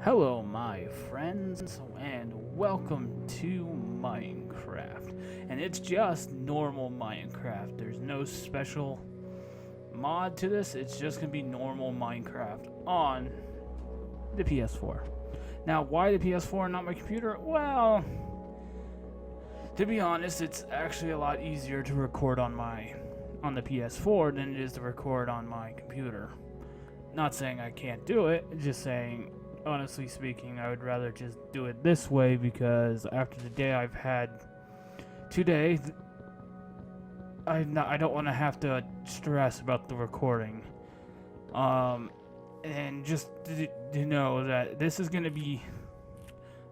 Hello, my friends, and welcome to Minecraft. And it's just normal Minecraft. There's no special mod to this, it's just gonna be normal Minecraft on the PS4. Now, why the PS4 and not my computer? Well, to be honest, it's actually a lot easier to record on the PS4 than it is to record on my computer. Not saying I can't do it, just saying honestly speaking, I would rather just do it this way because after the day I've had today, I don't want to have to stress about the recording. And just to know that this is going to be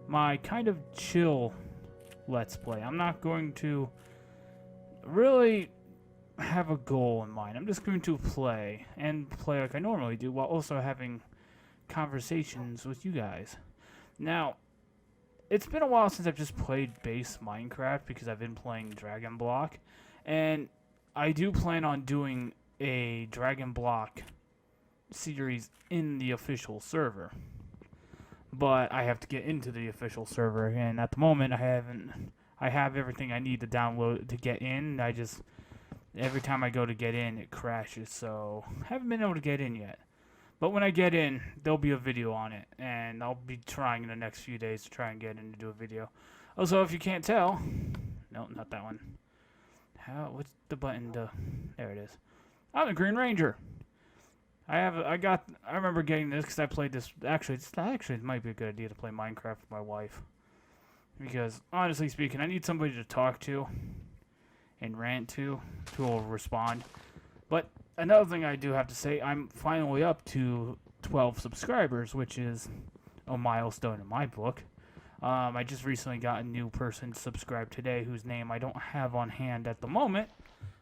my kind of chill Let's Play. I'm not going to really have a goal in mind. I'm just going to play like I normally do while also having conversations with you guys. Now, it's been a while since I've just played base Minecraft because I've been playing Dragon Block, and I do plan on doing a Dragon Block series in the official server. But I have to get into the official server, and at the moment I have everything I need to download to get in. Every time I go to get in, it crashes, so I haven't been able to get in yet. But when I get in, there'll be a video on it, and I'll be trying in the next few days to try and get in to do a video. Also, if you can't tell, no, not that one. What's the button to, there it is. I'm the Green Ranger. I remember getting this because I played this, actually, it might be a good idea to play Minecraft with my wife. Because, honestly speaking, I need somebody to talk to and rant to who will respond. But another thing I do have to say, I'm finally up to 12 subscribers, which is a milestone in my book. I just recently got a new person subscribed today whose name I don't have on hand at the moment.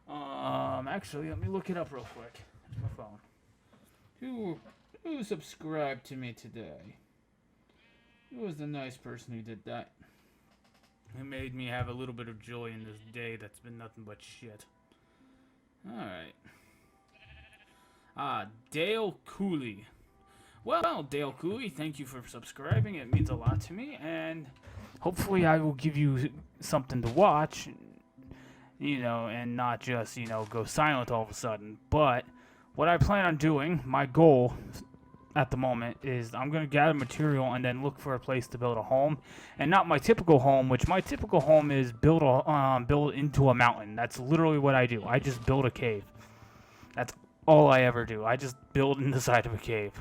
Actually, let me look it up real quick. Here's my phone. Who subscribed to me today? Who was the nice person who did that? Who made me have a little bit of joy in this day that's been nothing but shit. Alright. Dale Cooley. Well, Dale Cooley, thank you for subscribing. It means a lot to me, and hopefully I will give you something to watch, and not just, go silent all of a sudden. But what I plan on doing, my goal at the moment, is I'm going to gather material and then look for a place to build a home. And not my typical home, which my typical home is build into a mountain. That's literally what I do. I just build a cave. That's all I ever do. I just build in the side of a cave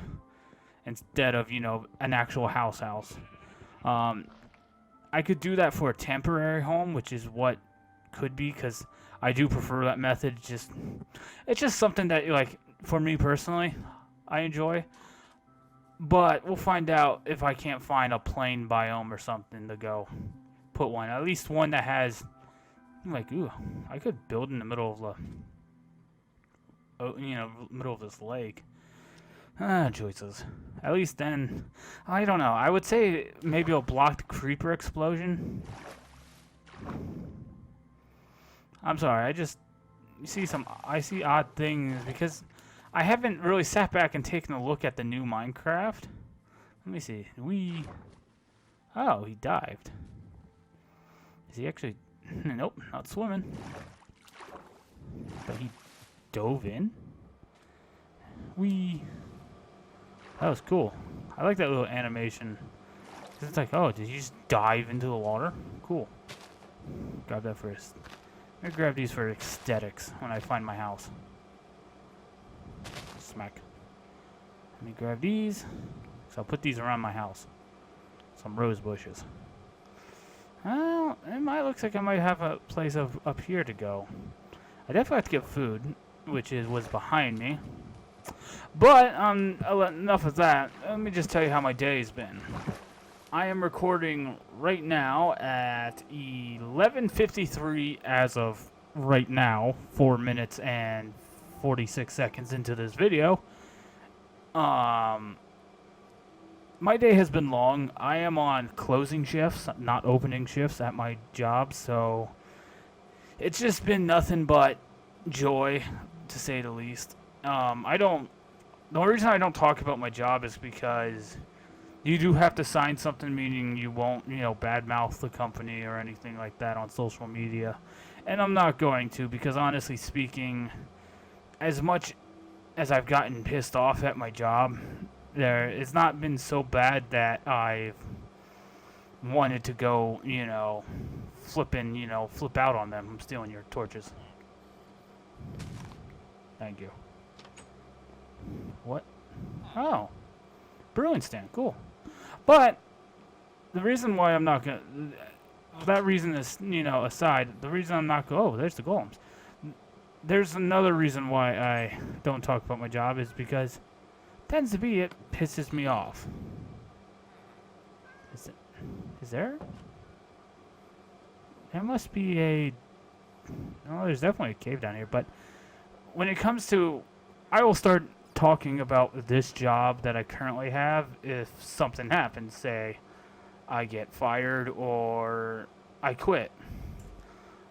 instead of, an actual house. I could do that for a temporary home, which is what could be, because I do prefer that method. It's just something that, like, for me personally, I enjoy. But we'll find out if I can't find a plain biome or something to go put one. At least one that has, like, I could build in the middle of middle of this lake. Choices. At least then, I don't know. I would say maybe I'll block the creeper explosion. I'm sorry, I see odd things because I haven't really sat back and taken a look at the new Minecraft. Let me see. Oh, he dived. Is he actually? Nope, not swimming. But he dove in. That was cool. I like that little animation. It's like, oh, did you just dive into the water? Cool. Grab that first. I'm gonna grab these for aesthetics when I find my house. Smack. Let me grab these. So I'll put these around my house. Some rose bushes. Well, looks like I might have a place up here to go. I definitely have to get food, which was behind me. But enough of that. Let me just tell you how my day's been. I am recording right now at 11:53 as of right now, 4 minutes and 46 seconds into this video. My day has been long. I am on closing shifts, not opening shifts at my job, so it's just been nothing but joy, to say the least. The only reason I don't talk about my job is because You do have to sign something, meaning you won't, badmouth the company or anything like that on social media. And I'm not going to, because honestly speaking, as much as I've gotten pissed off at my job, it's not been so bad that I've wanted to go, flip out on them. I'm stealing your torches. Thank you. What? Oh. Brewing stand. Cool. But the reason why I'm not going to... That reason is, aside. The reason I'm not... Oh, there's the golems. There's another reason why I don't talk about my job is because tends to be it pisses me off. Is there? There must be a... Oh, there's definitely a cave down here, but when it comes to... I will start talking about this job that I currently have if something happens. Say, I get fired or I quit.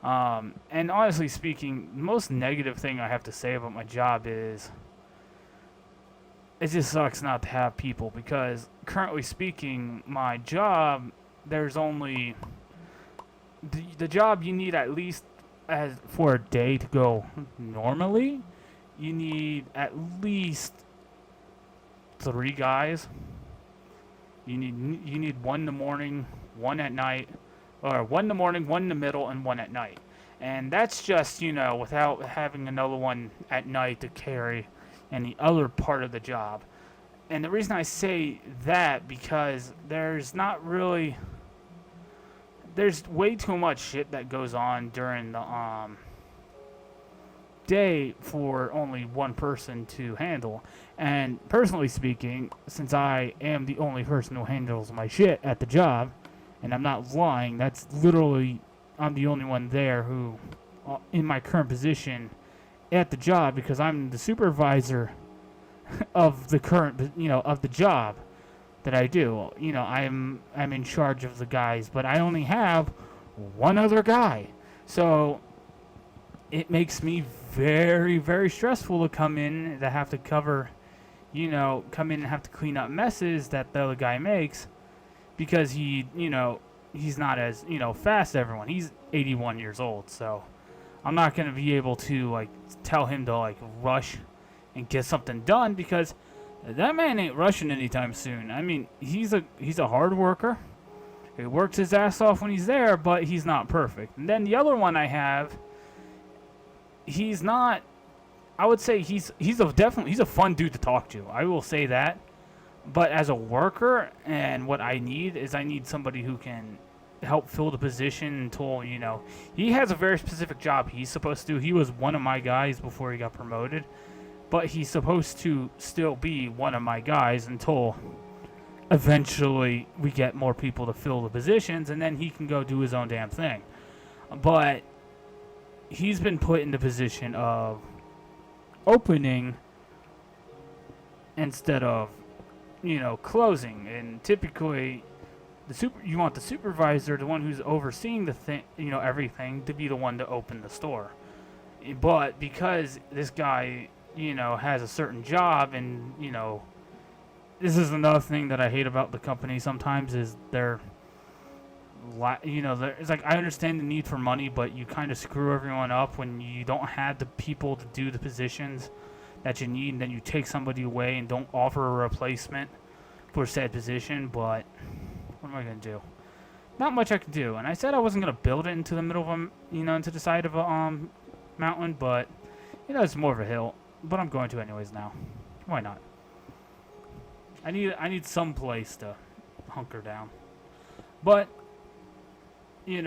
And honestly speaking, the most negative thing I have to say about my job is it just sucks not to have people, because currently speaking, my job, there's only the job you need at least for a day to go normally, you need at least 3 guys. You need one in the morning, one at night, or one in the morning, one in the middle, and one at night. And that's just, without having another one at night to carry any other part of the job. And the reason I say that, because there's way too much shit that goes on during the day for only one person to handle. And personally speaking, since I am the only person who handles my shit at the job, and I'm not lying, that's literally, I'm the only one there who, in my current position at the job, because I'm the supervisor of the current, of the job that I do. I'm in charge of the guys, but I only have one other guy. So it makes me very, very stressful to come in, to have to come in and have to clean up messes that the other guy makes, because he's not as, fast as everyone. He's 81 years old, so I'm not going to be able to, tell him to, rush and get something done, because that man ain't rushing anytime soon. I mean, he's a hard worker. He works his ass off when he's there, but he's not perfect. And then the other one I have, he's not... I would say he's a fun dude to talk to. I will say that. But as a worker, and what I need somebody who can help fill the position until, he has a very specific job he's supposed to do. He was one of my guys before he got promoted, but he's supposed to still be one of my guys until eventually we get more people to fill the positions, and then he can go do his own damn thing. But he's been put in the position of opening instead of, closing. And typically, you want the supervisor, the one who's overseeing the thing, everything, to be the one to open the store. But because this guy, has a certain job, and, this is another thing that I hate about the company sometimes, is it's like, I understand the need for money, but you kind of screw everyone up when you don't have the people to do the positions that you need, and then you take somebody away and don't offer a replacement for said position. But what am I going to do? Not much I can do. And I said I wasn't going to build it into the middle of into the side of a mountain, but it's more of a hill. But I'm going to anyways now. Why not? I need some place to hunker down. But we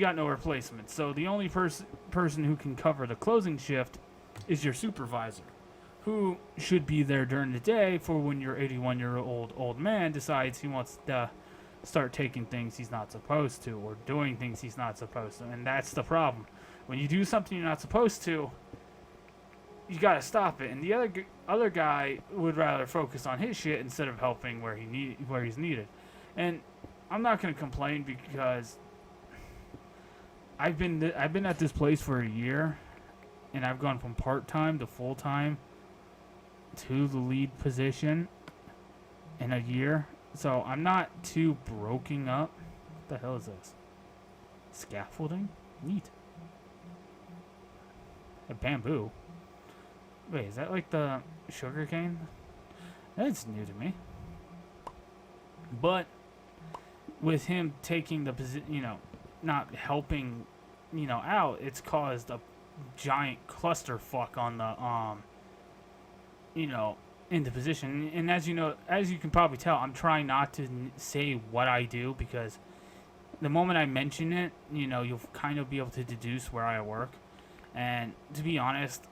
got no replacement. So the only person who can cover the closing shift is your supervisor, who should be there during the day for when your 81-year-old old man decides he wants to start taking things he's not supposed to, or doing things he's not supposed to. And that's the problem. When you do something you're not supposed to, you gotta stop it. And the other guy would rather focus on his shit instead of helping where he's needed. And I'm not gonna complain, because I've been at this place for a year, and I've gone from part-time to full-time to the lead position. in a year, so I'm not too broken up. What the hell is this? Scaffolding? Neat. A bamboo. Wait, is that like the sugar cane? That's new to me. But with him taking the position, not helping, out, it's caused a giant clusterfuck on the in the position. And as you can probably tell, I'm trying not to say what I do, because the moment I mention it, you'll kind of be able to deduce where I work. And to be honest,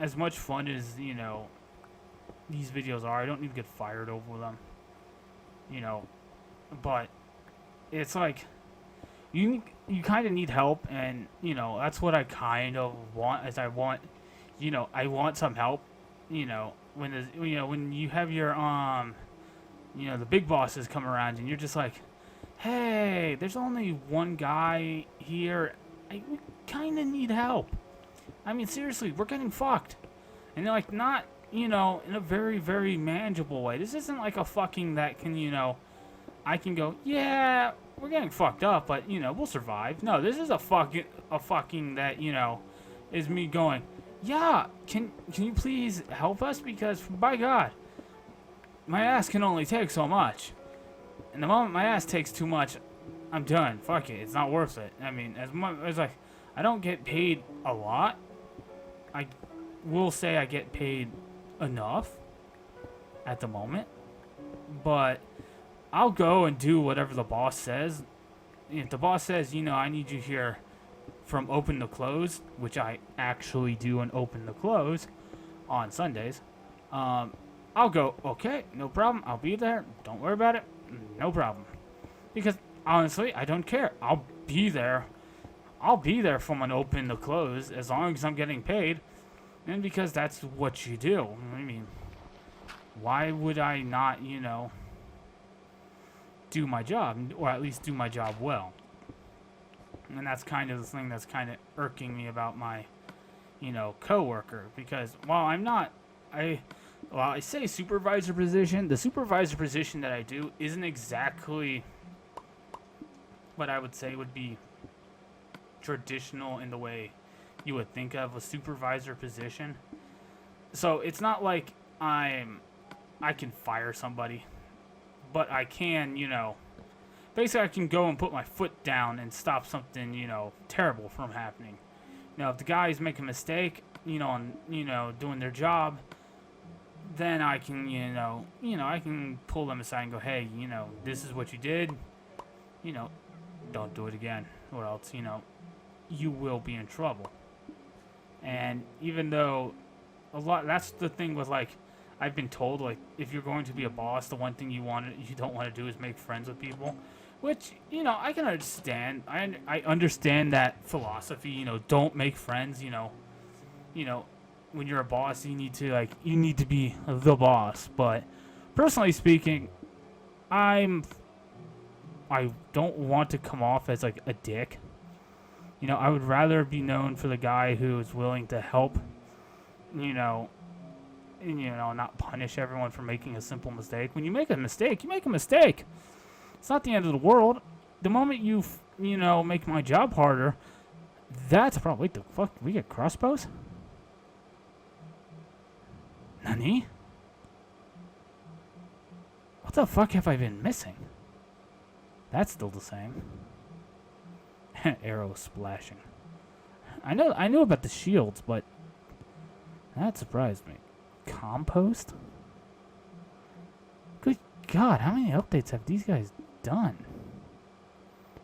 as much fun as, these videos are, I don't need to get fired over them. But it's like, you kind of need help, and, that's what I kind of want, is I want some help, when you have your, the big bosses come around, and you're just like, hey, there's only one guy here, we kind of need help. I mean, seriously, we're getting fucked. And they're like, not, in a very, very manageable way. This isn't like a fucking that can, I can go, yeah, we're getting fucked up, but, we'll survive. No, this is a fucking that, is me going, yeah, can you please help us? Because, by God, my ass can only take so much. And the moment my ass takes too much, I'm done. Fuck it. It's not worth it. I mean, as much as I don't get paid a lot. I will say I get paid enough at the moment. But I'll go and do whatever the boss says. If the boss says, I need you here from open to close, which I actually do an open to close on Sundays, I'll go, okay, no problem. I'll be there. Don't worry about it. No problem. Because, honestly, I don't care. I'll be there. I'll be there from an open to close as long as I'm getting paid. And because that's what you do. I mean, why would I not, do my job, or at least do my job well? And that's kind of the thing that's kind of irking me about my, coworker. Because while I say supervisor position, the supervisor position that I do isn't exactly what I would say would be traditional in the way you would think of a supervisor position. So it's not like I can fire somebody, but I can, basically I can go and put my foot down and stop something, terrible from happening. If the guys make a mistake, on, doing their job, then I can, I can pull them aside and go, hey, this is what you did, don't do it again, or else, you will be in trouble. And even though that's the thing with, I've been told, if you're going to be a boss, the one thing you don't want to do is make friends with people, which, I can understand. I understand that philosophy, don't make friends, when you're a boss, you need to be the boss. But personally speaking, I don't want to come off as a dick. I would rather be known for the guy who is willing to help, and, not punish everyone for making a simple mistake. When you make a mistake, you make a mistake. It's not the end of the world. The moment you make my job harder, that's a problem. Wait, the fuck? We get crossbows? Nani? What the fuck have I been missing? That's still the same. Arrow splashing. I knew about the shields, but that surprised me. Compost? Good God, how many updates have these guys done?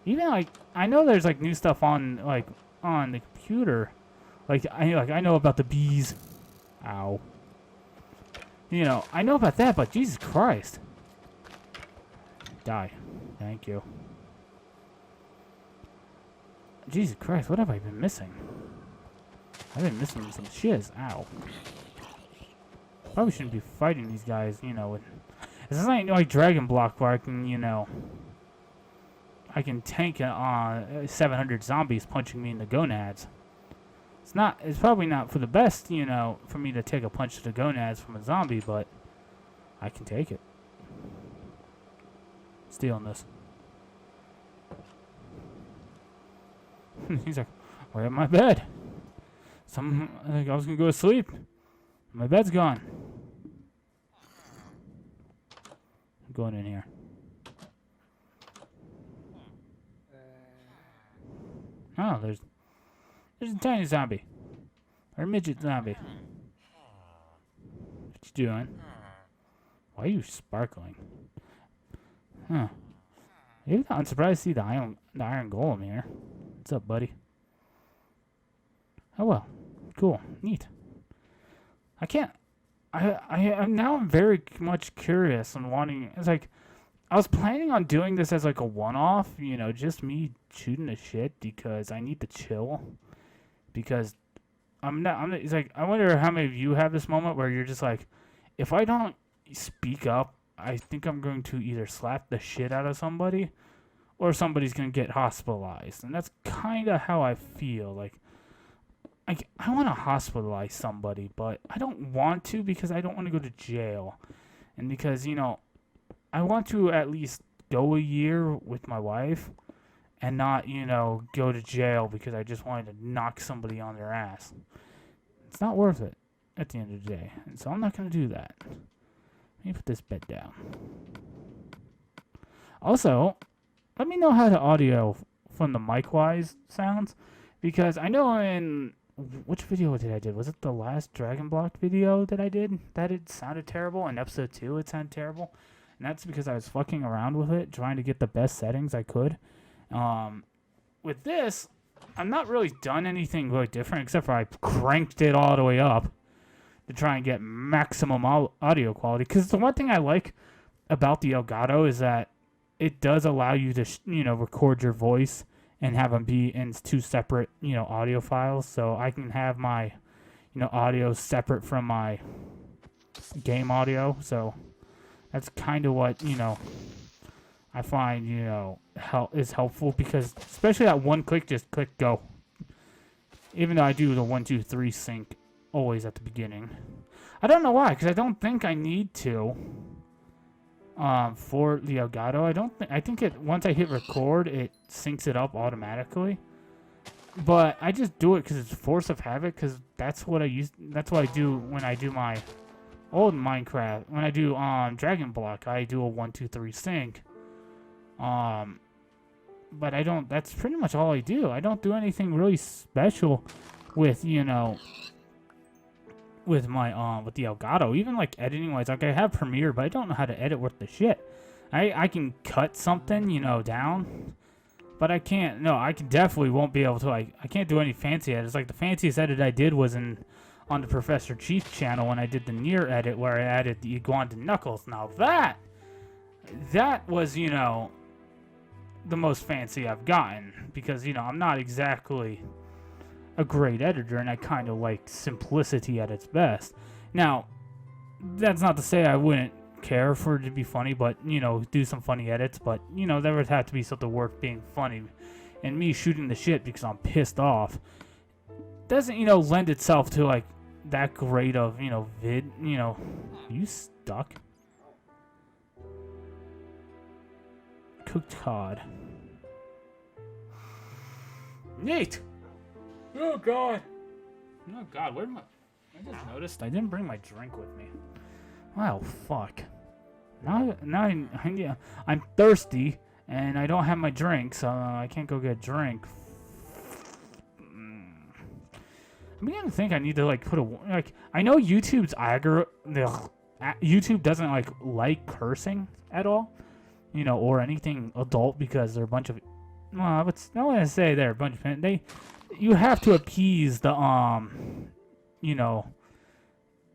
Even I know there's new stuff on on the computer. I know about the bees. Ow. I know about that, but Jesus Christ. Die. Thank you. Jesus Christ, what have I been missing? I've been missing some shiz. Ow. Probably shouldn't be fighting these guys, with... This is like Dragon Block where I can, I can tank 700 zombies punching me in the gonads. It's probably not for the best, for me to take a punch to the gonads from a zombie, but I can take it. stealing this. He's like, where at my bed? I think I was gonna go to sleep. My bed's gone. I'm going in here. Oh, there's a tiny zombie. Or a midget zombie. What you doing? Why are you sparkling? Huh. Maybe I'm surprised to see the iron golem here. What's up, buddy? Oh well. Cool. Neat. I'm very much curious and wanting. It's like I was planning on doing this as like a one-off, you know, just me shooting the shit because I need to chill. Because it's like I wonder how many of you have this moment where you're just like, if I don't speak up, I think I'm going to either slap the shit out of somebody or somebody's going to get hospitalized. And that's kind of how I feel. Like I want to hospitalize somebody, but I don't want to because I don't want to go to jail. And because, you know, I want to at least go a year with my wife and not, you know, go to jail because I just wanted to knock somebody on their ass. It's not worth it at the end of the day. And so I'm not going to do that. Let me put this bed down. Also, let me know how the audio from the mic-wise sounds. Because I know in... Which video did I do? Was it the last Dragon Block video that I did? That it sounded terrible. In episode 2, it sounded terrible. And that's because I was fucking around with it, trying to get the best settings I could. With this, I'm not really done anything really different, except for I cranked it all the way up to try and get maximum audio quality. Because the one thing I like about the Elgato is that it does allow you to, you know, record your voice and have them be in 2 separate, you know, audio files. So I can have my, you know, audio separate from my game audio. So that's kind of what, you know, I find, you know, is helpful because especially that one click, just click go. Even though I do the 1, 2, 3 sync always at the beginning. I don't know why, because I don't think I need to. For the Elgato, I think it once I hit record, it syncs it up automatically. But I just do it because it's force of habit, because that's what I use. That's what I do when I do my old Minecraft. When I do Dragon Block, I do a 1, 2, 3 sync. But I don't. That's pretty much all I do. I don't do anything really special with, you know, with my with the Elgato. Even like editing wise, like I have Premiere, but I don't know how to edit worth the shit. I can cut something, you know, down, but I can't. No, I can definitely won't be able to. I can't do any fancy edits. Like the fanciest edit I did was on the Professor Chief channel when I did the Nier edit where I added the Iguana Knuckles. Now that was, you know, the most fancy I've gotten because, you know, I'm not exactly a great editor and I kind of like simplicity at its best. Now, that's not to say I wouldn't care for it to be funny, but, you know, do some funny edits, but, you know, there would have to be something worth being funny. And me shooting the shit because I'm pissed off doesn't, you know, lend itself to like that great of, you know, vid, you know. You stuck? Cooked cod. Neat. Oh god. Oh god, where am I? I just noticed I didn't bring my drink with me. Wow, fuck. Now I'm thirsty and I don't have my drink, so I can't go get a drink. I'm beginning to think I need to like put a like. I know YouTube's YouTube doesn't like cursing at all, you know, or anything adult because they're a bunch of. Well, I want to say they're a bunch of you have to appease the you know,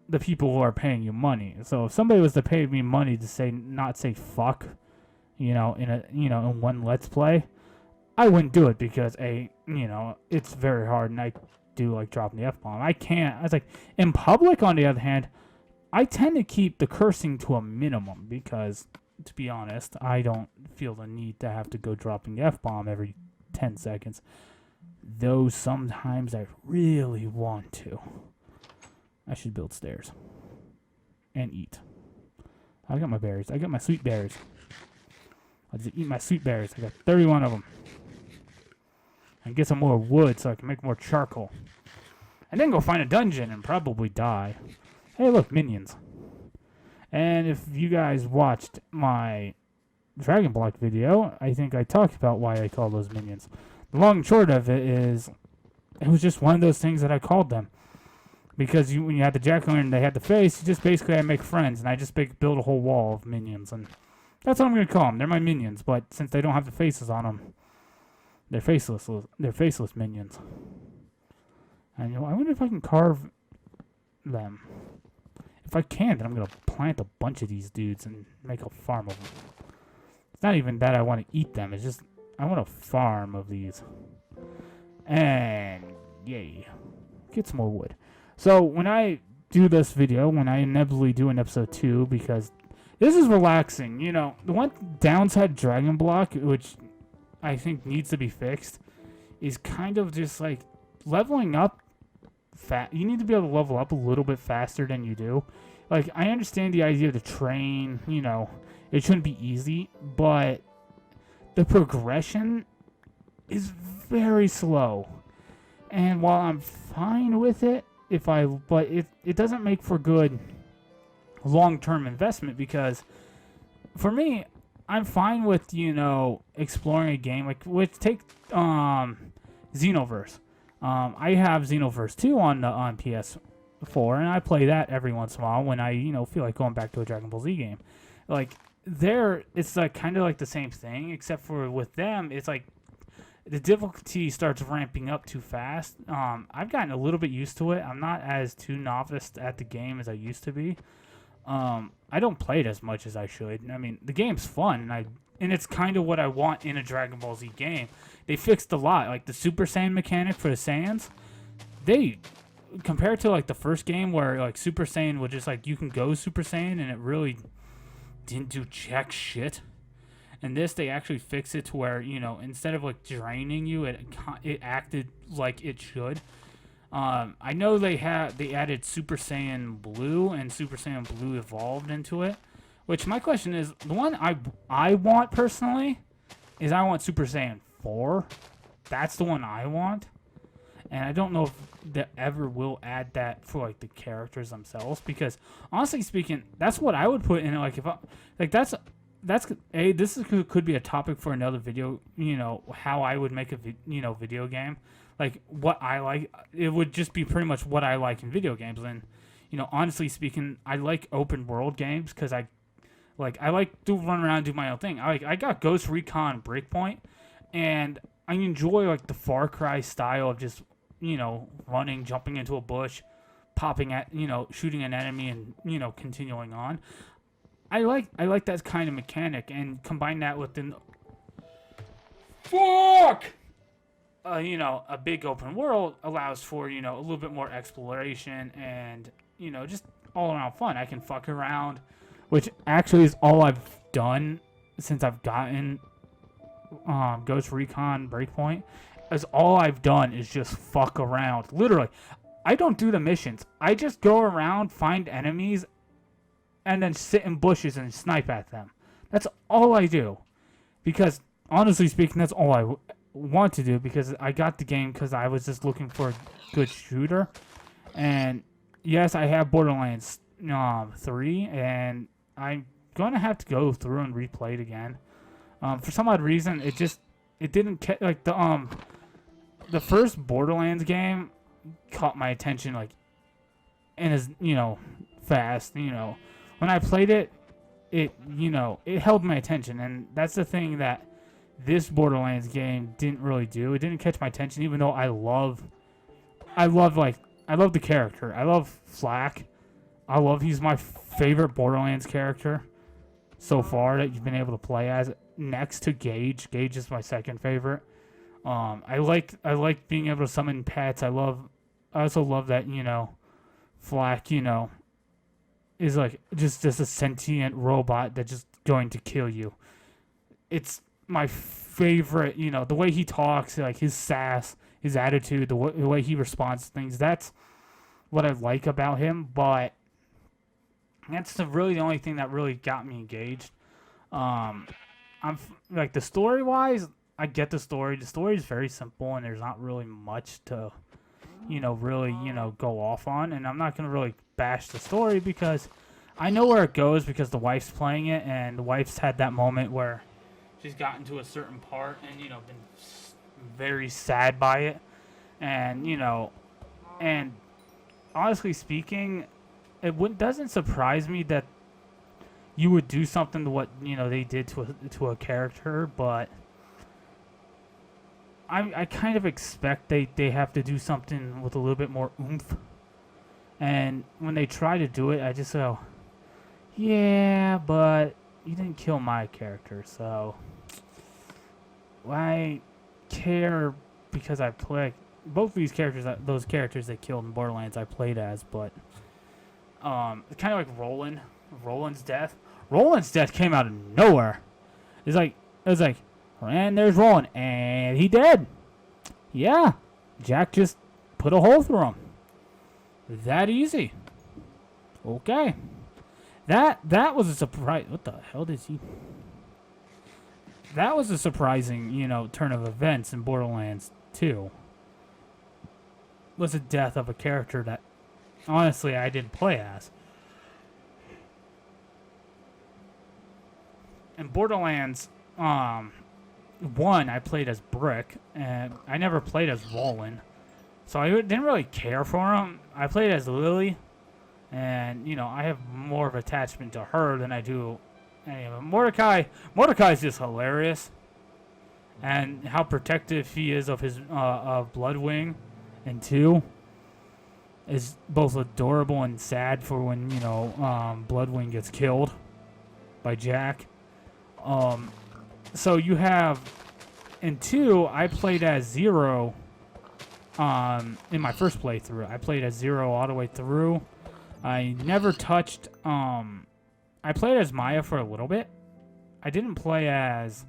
the people who are paying you money. So if somebody was to pay me money to not say fuck, you know, in one Let's Play, I wouldn't do it because you know, it's very hard and I do like dropping the F-bomb. I can't. I was like, in public, on the other hand, I tend to keep the cursing to a minimum because, to be honest, I don't feel the need to have to go dropping the F-bomb every 10 seconds. Though sometimes I really want to. I should build stairs. And eat. I got my berries. I got my sweet berries. I'll just eat my sweet berries. I got 31 of them. And get some more wood so I can make more charcoal. And then go find a dungeon and probably die. Hey, look, minions. And if you guys watched my Dragon Block video, I think I talked about why I call those minions. The long and short of it is, it was just one of those things that I called them. Because when you had the jack-o'-lantern and they had the face, you just basically had to make friends. And I just build a whole wall of minions. And that's what I'm going to call them. They're my minions. But since they don't have the faces on them, they're faceless. They're faceless minions. And I wonder if I can carve them. If I can, then I'm going to plant a bunch of these dudes and make a farm of them. It's not even that I want to eat them. It's just I want a farm of these. And yay. Get some more wood. So when I do this video, when I inevitably do an episode 2, because this is relaxing. You know, the one downside Dragon Block, which I think needs to be fixed, is kind of just like leveling up. You need to be able to level up a little bit faster than you do. Like, I understand the idea of the train, you know, it shouldn't be easy, but the progression is very slow. And while I'm fine with it, but it doesn't make for good long-term investment, because for me, I'm fine with, you know, exploring a game like take Xenoverse. I have Xenoverse 2 on PS4, and I play that every once in a while when I, you know, feel like going back to a Dragon Ball Z game. Like, it's like kind of like the same thing, except for with them, it's like the difficulty starts ramping up too fast. I've gotten a little bit used to it. I'm not as too novice at the game as I used to be. I don't play it as much as I should. I mean, the game's fun, and it's kind of what I want in a Dragon Ball Z game. They fixed a lot, like the Super Saiyan mechanic for the Saiyans. They, compared to like the first game where like Super Saiyan would just like, you can go Super Saiyan and it really didn't do jack shit. And this, they actually fixed it to where, you know, instead of like draining you, it acted like it should. I know they added Super Saiyan Blue and Super Saiyan Blue Evolved into it. Which my question is, the one I want personally is I want Super Saiyan 4. That's the one I want. And I don't know if they ever will add that for like the characters themselves, because honestly speaking, that's what I would put in it. Like, if I, like this could be a topic for another video, you know, how I would make a video game. Like, what I like, it would just be pretty much what I like in video games. And, you know, honestly speaking, I like open world games because I like to run around and do my own thing. I got Ghost Recon Breakpoint, and I enjoy like the Far Cry style of just, you know, running, jumping into a bush, popping at, you know, shooting an enemy, and, you know, continuing on. I like that kind of mechanic, and combine that with you know, a big open world allows for, you know, a little bit more exploration and, you know, just all around fun. I can fuck around, which actually is all I've done since I've gotten Ghost Recon Breakpoint. Is all I've done is just fuck around. Literally, I don't do the missions. I just go around, find enemies, and then sit in bushes and snipe at them. That's all I do. Because, honestly speaking, that's all I want to do, because I got the game because I was just looking for a good shooter. And, yes, I have Borderlands 3, and I'm going to have to go through and replay it again. For some odd reason, it didn't like the first Borderlands game caught my attention, like, and is, you know, fast, you know. When I played it, you know, it held my attention, and that's the thing that this Borderlands game didn't really do. It didn't catch my attention, even though I love the character. I love Flak. He's my favorite Borderlands character so far that you've been able to play as, next to Gage. Gage is my second favorite. I like being able to summon pets. I also love that, you know, Flak, you know, is like just a sentient robot that's just going to kill you. It's my favorite, you know, the way he talks, like his sass, his attitude, the way he responds to things. That's what I like about him, but that's really the only thing that really got me engaged. like the story wise, I get the story. The story is very simple, and there's not really much to, really, go off on. And I'm not gonna really bash the story because I know where it goes because the wife's playing it, and the wife's had that moment where she's gotten to a certain part and been very sad by it, and and honestly speaking, doesn't surprise me that you would do something to what they did to a character, but I kind of expect they have to do something with a little bit more oomph. And when they try to do it, I just go, yeah, but you didn't kill my character, so why care? Because I play both of these characters, those characters they killed in Borderlands, I played as, but it's kind of like Roland's death. Roland's death came out of nowhere. It was like, and there's Roland, and he dead. Yeah, Jack just put a hole through him. That easy. Okay. That was a surprise. What the hell did he? That was a surprising, turn of events in Borderlands 2. Was the death of a character that, honestly, I didn't play as. In Borderlands 1, I played as Brick, and I never played as Roland, so I didn't really care for him. I played as Lily, and I have more of attachment to her than I do. Anyway, Mordecai's just hilarious, and how protective he is of his of Bloodwing, and 2 is both adorable and sad for when Bloodwing gets killed by Jack. So you have in 2, I played as Zero. In my first playthrough, I played as Zero all the way through. I never touched. I played as Maya for a little bit. I didn't play as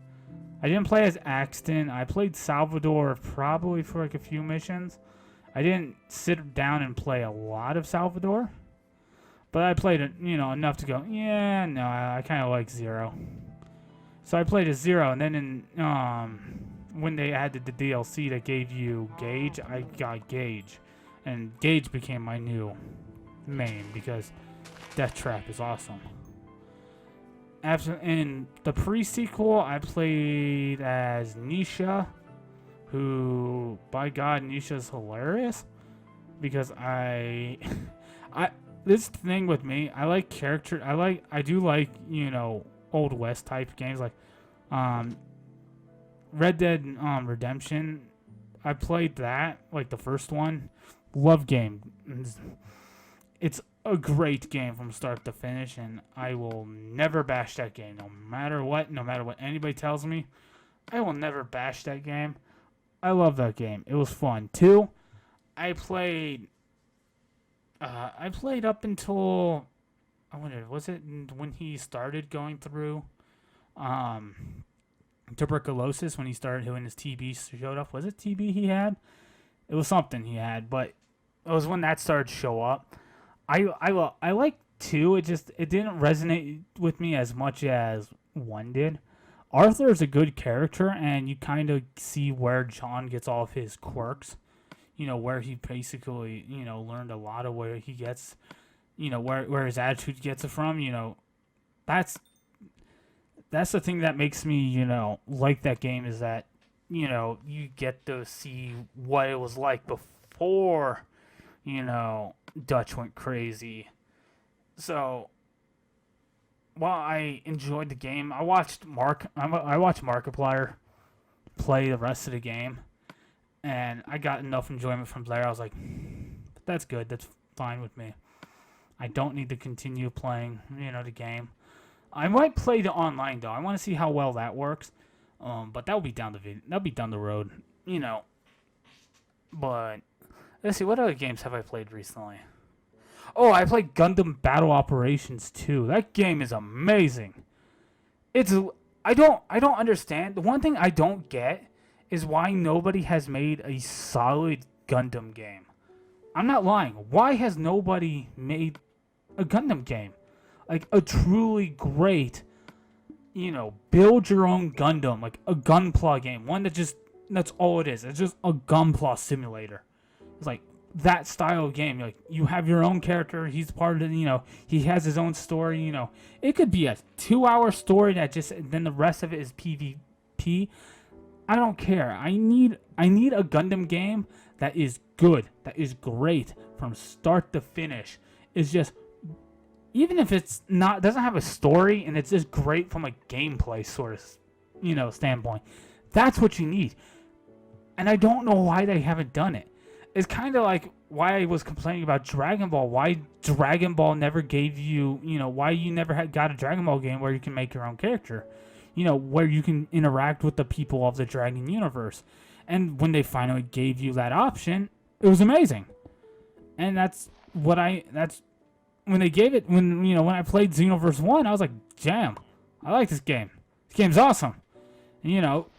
Axton. I played Salvador probably for like a few missions. I didn't sit down and play a lot of Salvador, but I played it, enough to go, yeah, no, I kind of like Zero. So I played as Zero, and then when they added the DLC that gave you Gage, I got Gage, and Gage became my new main because Death Trap is awesome. In the pre-sequel, I played as Nisha, who, by God, Nisha's hilarious because this thing with me, I like character. I do like Old West type games like Red Dead Redemption. I played that, like the first one. Love game. It's a great game from start to finish, and I will never bash that game. No matter what anybody tells me, I will never bash that game. I love that game. It was fun. 2, I played up until, I wonder, was it when he started going through tuberculosis, when his TB showed up? Was it TB he had? It was something he had, but it was when that started to show up. I like 2. It didn't resonate with me as much as 1 did. Arthur is a good character, and you kind of see where John gets all of his quirks. Where he basically learned a lot of where he gets, where his attitude gets it from. That's the thing that makes me like that game, is that you get to see what it was like before Dutch went crazy. So while I enjoyed the game, I watched Markiplier play the rest of the game, and I got enough enjoyment from there. I was like, that's good. That's fine with me. I don't need to continue playing, the game. I might play the online though. I want to see how well that works. But that'll be down the road, But let's see, what other games have I played recently? Oh, I played Gundam Battle Operations 2. That game is amazing. I don't understand. The one thing I don't get is why nobody has made a solid Gundam game. I'm not lying. Why has nobody made a Gundam game? Like a truly great build your own Gundam, like a Gunpla game, one that's all it is. It's just a Gunpla simulator. It's like that style of game. Like you have your own character. He's part of he has his own story. It could be a 2-hour story that just then the rest of it is PvP. I don't care. I need a Gundam game that is good, that is great from start to finish. It's just even if it's not doesn't have a story and it's just great from a gameplay sort of standpoint. That's what you need. And I don't know why they haven't done it. It's kind of like why I was complaining about Dragon Ball. Why Dragon Ball never gave you, why you never got a Dragon Ball game where you can make your own character. Where you can interact with the people of the Dragon universe. And when they finally gave you that option, it was amazing. And that's when they gave it, when I played Xenoverse 1, I was like, damn, I like this game. This game's awesome.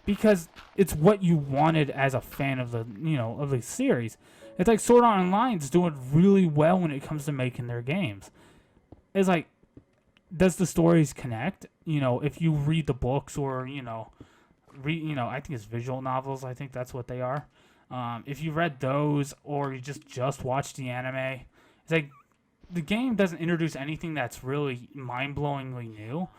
Because it's what you wanted as a fan of the series. It's like Sword Art Online's doing really well when it comes to making their games. It's like, does the stories connect? If you read the books or, I think it's visual novels. I think that's what they are. If you read those or you just watched the anime, it's like the game doesn't introduce anything that's really mind-blowingly new,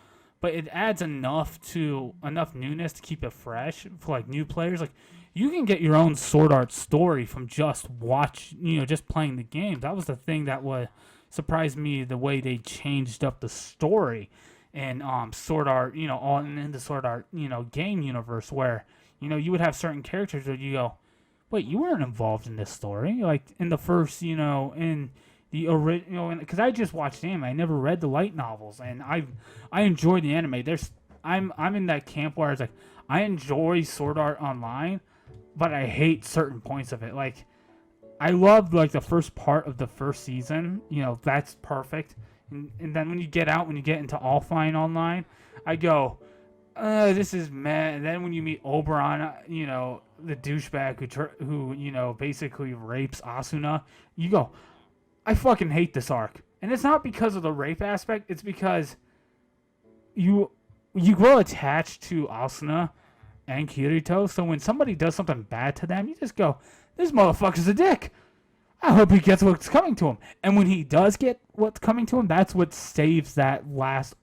but it adds enough newness to keep it fresh for like new players. Like you can get your own Sword Art story from just playing the game. That was the thing that was surprised me, the way they changed up the story and Sword Art, all in the Sword Art, game universe where, you would have certain characters where you go, wait, you weren't involved in this story. Like in the first, in the original, because I just watched anime. I never read the light novels, and I enjoy the anime. I'm in that camp where it's like I enjoy Sword Art Online, but I hate certain points of it. Like I loved like the first part of the first season. That's perfect. And then when you get into Offline Online, I go, this is meh. And then when you meet Oberon, the douchebag who basically rapes Asuna, you go, I fucking hate this arc. And it's not because of the rape aspect. It's because you grow attached to Asuna and Kirito. So when somebody does something bad to them, you just go, this motherfucker's a dick. I hope he gets what's coming to him. And when he does get what's coming to him, that's what saves that last,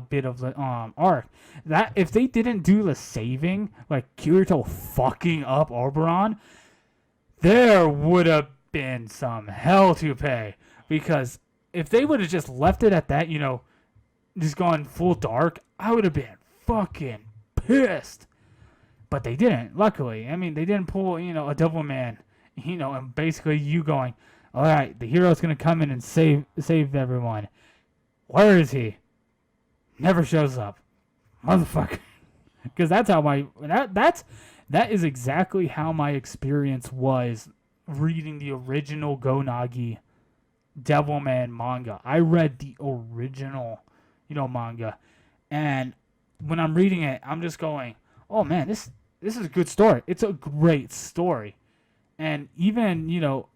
bit of the arc. That if they didn't do the saving, like Kirito fucking up Oberon, there would have been some hell to pay. Because if they would have just left it at that, just gone full dark, I would have been fucking pissed. But they didn't, luckily. I mean, they didn't pull, a Devilman. And basically you going, all right, the hero's going to come in and save everyone. Where is he? Never shows up. Motherfucker. Because that's how that is exactly how my experience was reading the original Go Nagi Devilman manga. I read the original, manga. And when I'm reading it, I'm just going, oh man, this is a good story. It's a great story. And even,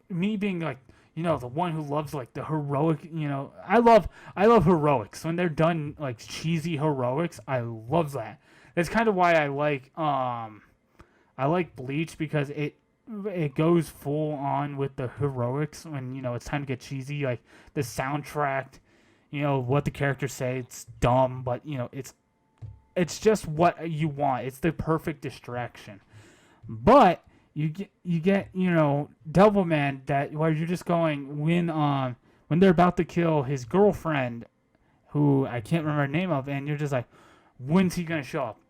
me being like, the one who loves like the heroic, I love heroics. When they're done like cheesy heroics, I love that. That's kind of why I like Bleach, because it goes full on with the heroics when, it's time to get cheesy. Like the soundtrack, what the characters say, it's dumb, but it's just what you want. It's the perfect distraction. But you get Devilman, that where you're just going when they're about to kill his girlfriend, who I can't remember the name of, and you're just like, when's he gonna show up?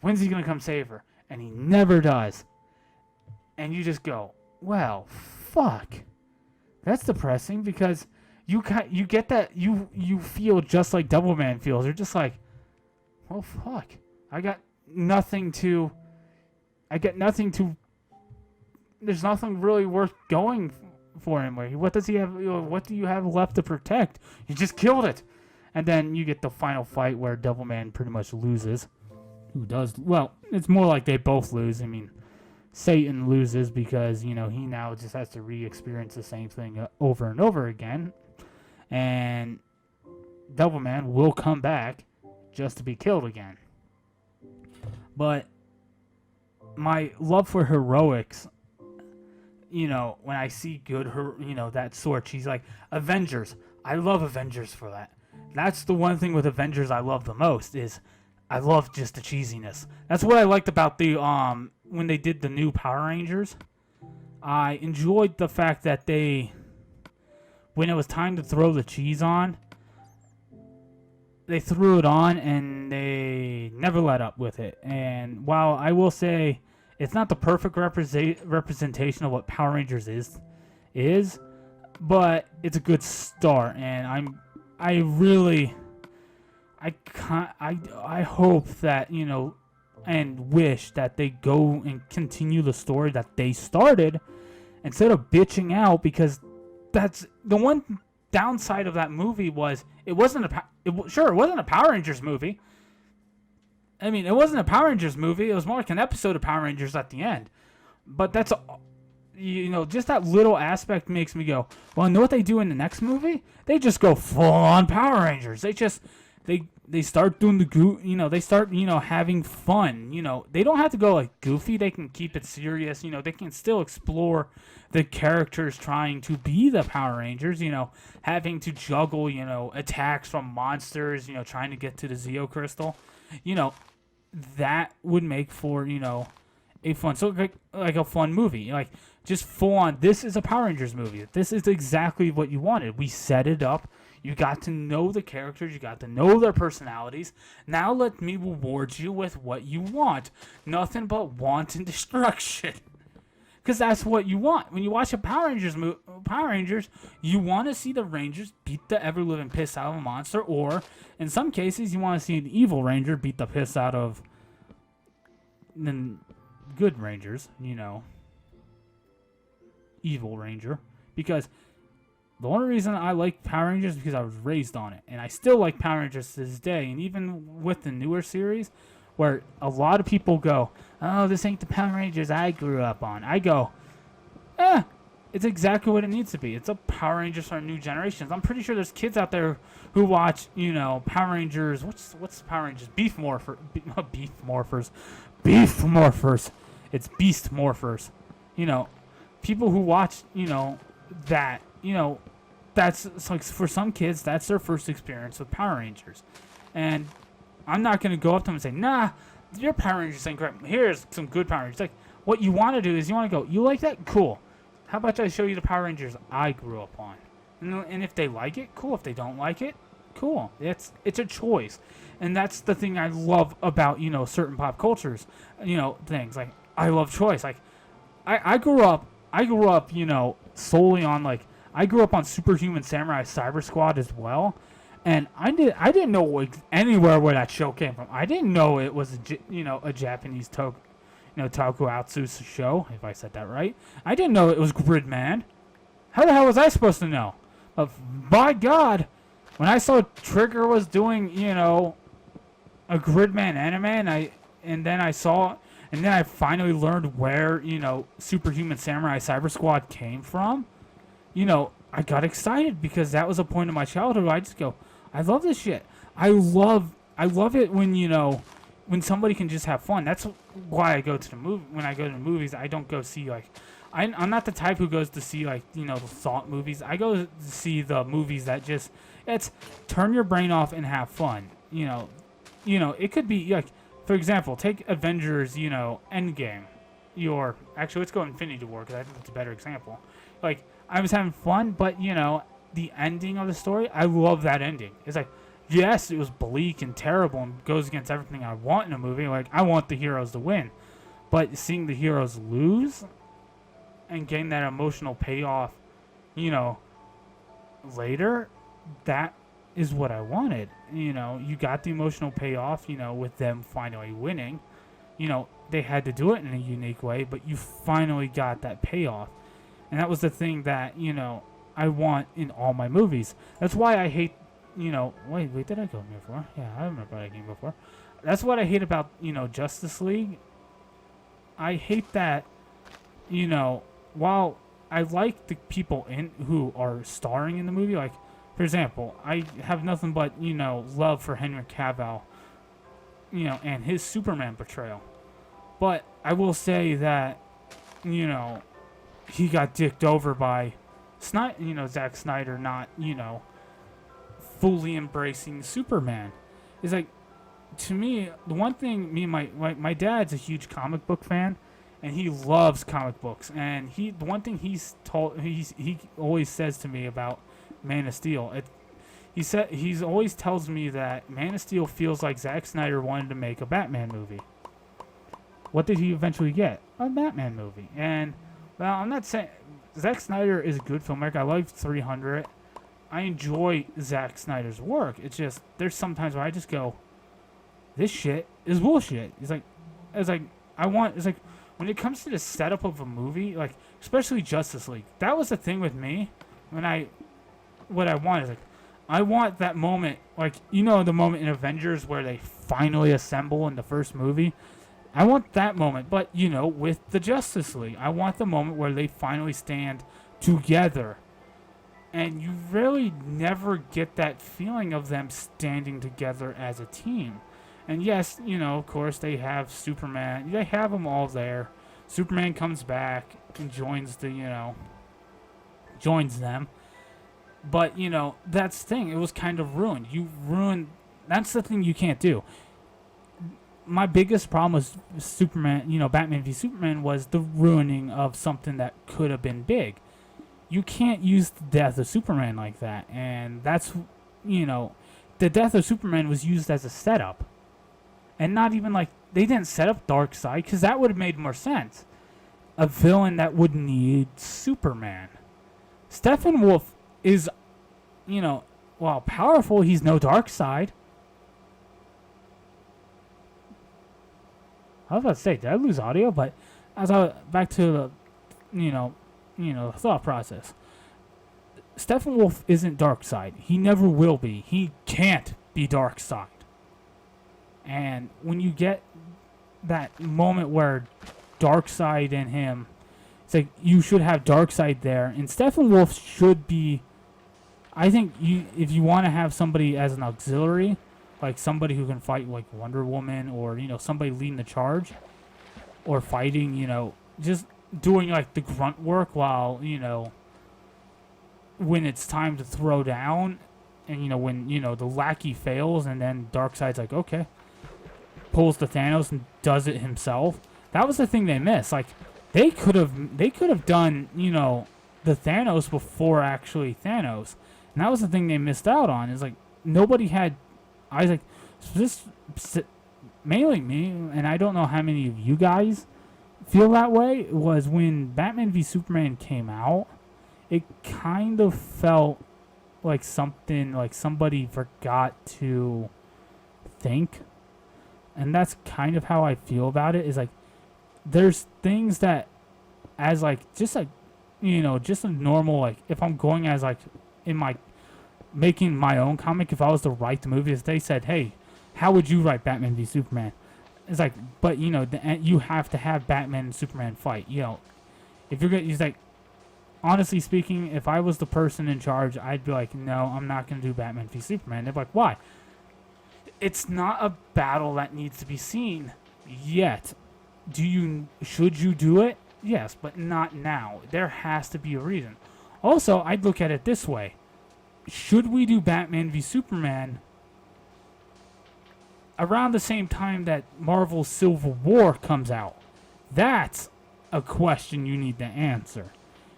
When's he gonna come save her? And he never does. And you just go, well, fuck. That's depressing, because you get that you feel just like Devilman feels. You're just like, well, fuck. I got nothing to. There's nothing really worth going for him. What does he have? What do you have left to protect? You just killed it. And then you get the final fight where Devilman pretty much loses. Who does? Well, it's more like they both lose. I mean, Satan loses because, he now just has to re-experience the same thing over and over again. And Devilman will come back just to be killed again. But my love for heroics, when I see good, that sort, she's like, Avengers. I love Avengers for that. That's the one thing with Avengers I love the most is I love just the cheesiness. That's what I liked about the when they did the new Power Rangers. I enjoyed the fact that when it was time to throw the cheese on, they threw it on and they never let up with it. And while I will say it's not the perfect representation of what Power Rangers is, but it's a good start. And I hope that, and wish that they go and continue the story that they started instead of bitching out, because that's the one downside of that movie was it wasn't it wasn't a Power Rangers movie. I mean, it wasn't a Power Rangers movie. It was more like an episode of Power Rangers at the end. But that's, just that little aspect makes me go, well, you know what they do in the next movie? They just go full on Power Rangers. They start doing they start, having fun. They don't have to go like goofy. They can keep it serious. They can still explore the characters trying to be the Power Rangers, having to juggle, attacks from monsters, trying to get to the Zeo Crystal. That would make for, a fun, so like a fun movie. Like, just full on, this is a Power Rangers movie. This is exactly what you wanted. We set it up. You got to know the characters. You got to know their personalities. Now let me reward you with what you want. Nothing but wanton destruction. Because that's what you want. When you watch a Power Rangers, you want to see the Rangers beat the ever-living piss out of a monster, or in some cases, you want to see an evil Ranger beat the piss out of the good Rangers, evil Ranger. Because the only reason I like Power Rangers is because I was raised on it. And I still like Power Rangers to this day. And even with the newer series, where a lot of people go, oh, this ain't the Power Rangers I grew up on. I go, it's exactly what it needs to be. It's a Power Rangers for new generations. I'm pretty sure there's kids out there who watch, Power Rangers. What's Power Rangers? Beef Morphers. It's Beast Morphers. People who watch, that, that's like, for some kids, that's their first experience with Power Rangers. And I'm not going to go up to them and say, nah, your Power Rangers ain't great. Here's some good Power Rangers. Like, what you want to do is you want to go, you like that? Cool. How about I show you the Power Rangers I grew up on? And if they like it, cool. If they don't like it, cool. It's a choice. And that's the thing I love about, certain pop cultures, things. Like, I love choice. Like, I grew up, solely on, like, I grew up on Superhuman Samurai Cyber Squad as well. And I didn't know anywhere where that show came from. I didn't know it was a Japanese tokusatsu show, if I said that right. I didn't know it was Gridman. How the hell was I supposed to know? But by God, when I saw Trigger was doing, a Gridman anime, and then I finally learned where, Superhuman Samurai Cyber Squad came from, I got excited because that was a point in my childhood where I just go, I love this shit. I love it when, when somebody can just have fun. That's why I go to the movie. When I go to the movies, I don't go see, like, I'm not the type who goes to see, like, the thought movies. I go to see the movies that just, it's turn your brain off and have fun. It could be, like, for example, take Avengers, Endgame. Actually, let's go Infinity War, because I think that's a better example. Like, I was having fun, but, the ending of the story, I love that ending. It's like, yes, it was bleak and terrible and goes against everything I want in a movie. Like, I want the heroes to win. But seeing the heroes lose and getting that emotional payoff, later, that is what I wanted. You got the emotional payoff, with them finally winning. They had to do it in a unique way, but you finally got that payoff. And that was the thing that, I want in all my movies. That's why I hate, wait, did I go here before? Yeah, I remember I came before. That's what I hate about, Justice League. I hate that, while I like the people who are starring in the movie, like, for example, I have nothing but, love for Henry Cavill and his Superman portrayal. But I will say that, he got dicked over by Zack Snyder not, fully embracing Superman. It's like, to me, the one thing me and my dad's a huge comic book fan, and he loves comic books. And the one thing he always says to me about Man of Steel, he's always tells me that Man of Steel feels like Zack Snyder wanted to make a Batman movie. What did he eventually get? A Batman movie. And, well, I'm not saying Zack Snyder is a good filmmaker. I like 300. I enjoy Zack Snyder's work. It's just, there's sometimes where I just go, this shit is bullshit. It's like, when it comes to the setup of a movie, like, especially Justice League, that was the thing with me. What I want is, like, I want that moment, like, the moment in Avengers where they finally assemble in the first movie. I want that moment, but, with the Justice League, I want the moment where they finally stand together. And you really never get that feeling of them standing together as a team. And yes, of course, they have Superman. They have them all there. Superman comes back and joins them. But, that's the thing. It was kind of ruined. That's the thing you can't do. My biggest problem with Superman, Batman v Superman, was the ruining of something that could have been big. You can't use the death of Superman like that. And that's, the death of Superman was used as a setup. And not even like, they didn't set up Darkseid, because that would have made more sense. A villain that would need Superman. Steppenwolf is, while powerful, he's no Darkseid. I was about to say, did I lose audio? But back to the thought process. Steppenwolf isn't Darkseid. He never will be. He can't be Darkseid. And when you get that moment where Darkseid and him, it's like you should have Darkseid there, and Steppenwolf should be. I think if you want to have somebody as an auxiliary, like somebody who can fight like Wonder Woman, or somebody leading the charge, or fighting, just doing like the grunt work while when it's time to throw down, and when the lackey fails, and then Darkseid's like, okay, pulls the Thanos and does it himself. That was the thing they missed. Like, they could have done, the Thanos before actually Thanos. And that was the thing they missed out on. Is like, nobody had, I was like, this, mainly me, and I don't know how many of you guys feel that way, was when Batman v Superman came out, it kind of felt like something, like somebody forgot to think. And that's kind of how I feel about it, is like, there's things that, as like, just like, just a normal, like, if I'm going as like, making my own comic, if I was to write the movie, if they said, hey, how would you write Batman v Superman? It's like, but, you have to have Batman and Superman fight, if you're he's like, honestly speaking, if I was the person in charge, I'd be like, no, I'm not going to do Batman v Superman. They're like, why? It's not a battle that needs to be seen yet. Should you do it? Yes, but not now. There has to be a reason. Also, I'd look at it this way. Should we do Batman v Superman around the same time that Marvel's Civil War comes out? That's a question you need to answer.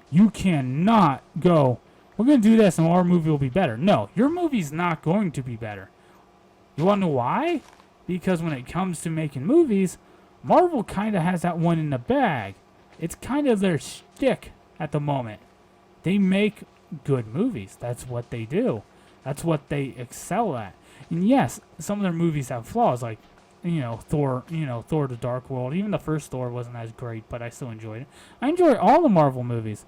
You cannot go, we're going to do this and our movie will be better. No, your movie's not going to be better. You want to know why? Because when it comes to making movies, Marvel kind of has that one in the bag. It's kind of their shtick at the moment. They make good movies. That's what they do. That's what they excel at. And yes, some of their movies have flaws, like, Thor, Thor the Dark World. Even the first Thor wasn't as great, but I still enjoyed it. I enjoy all the Marvel movies.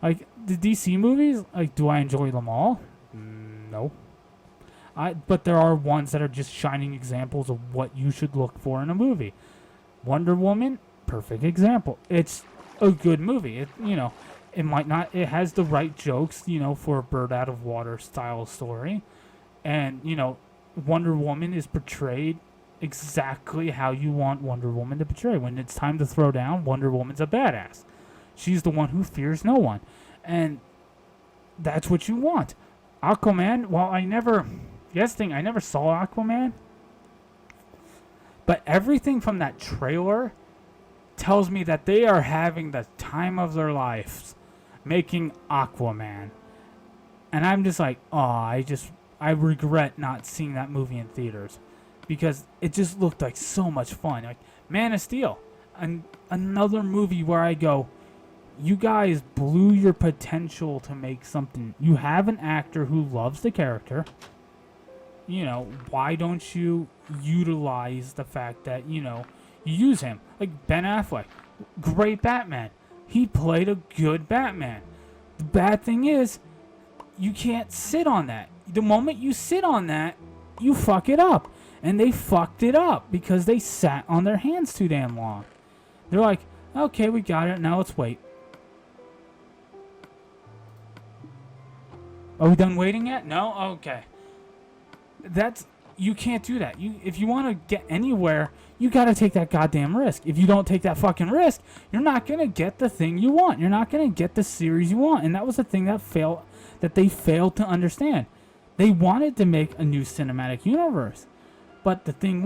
Like, the DC movies, like, do I enjoy them all? No. But there are ones that are just shining examples of what you should look for in a movie. Wonder Woman, perfect example. It's a good movie. It might not, it has the right jokes, for a bird out of water style story. And, Wonder Woman is portrayed exactly how you want Wonder Woman to portray. When it's time to throw down, Wonder Woman's a badass. She's the one who fears no one. And that's what you want. Aquaman, well, I never saw Aquaman, but everything from that trailer tells me that they are having the time of their lives making Aquaman. And I'm just like, oh, I regret not seeing that movie in theaters because it just looked like so much fun. Like Man of Steel, another movie where I go, you guys blew your potential to make something. You have an actor who loves the character. You know, why don't you utilize the fact that, you know, you use him? Like Ben Affleck, great Batman. He played a good Batman. The bad thing is, you can't sit on that. The moment you sit on that, you fuck it up. And they fucked it up because they sat on their hands too damn long. They're like, okay, we got it. Now let's wait. Are we done waiting yet? No? Okay. You can't do that. If you want to get anywhere, you got to take that goddamn risk. If you don't take that fucking risk, you're not going to get the thing you want. You're not going to get the series you want. And that was the thing that they failed to understand. They wanted to make a new cinematic universe. But the thing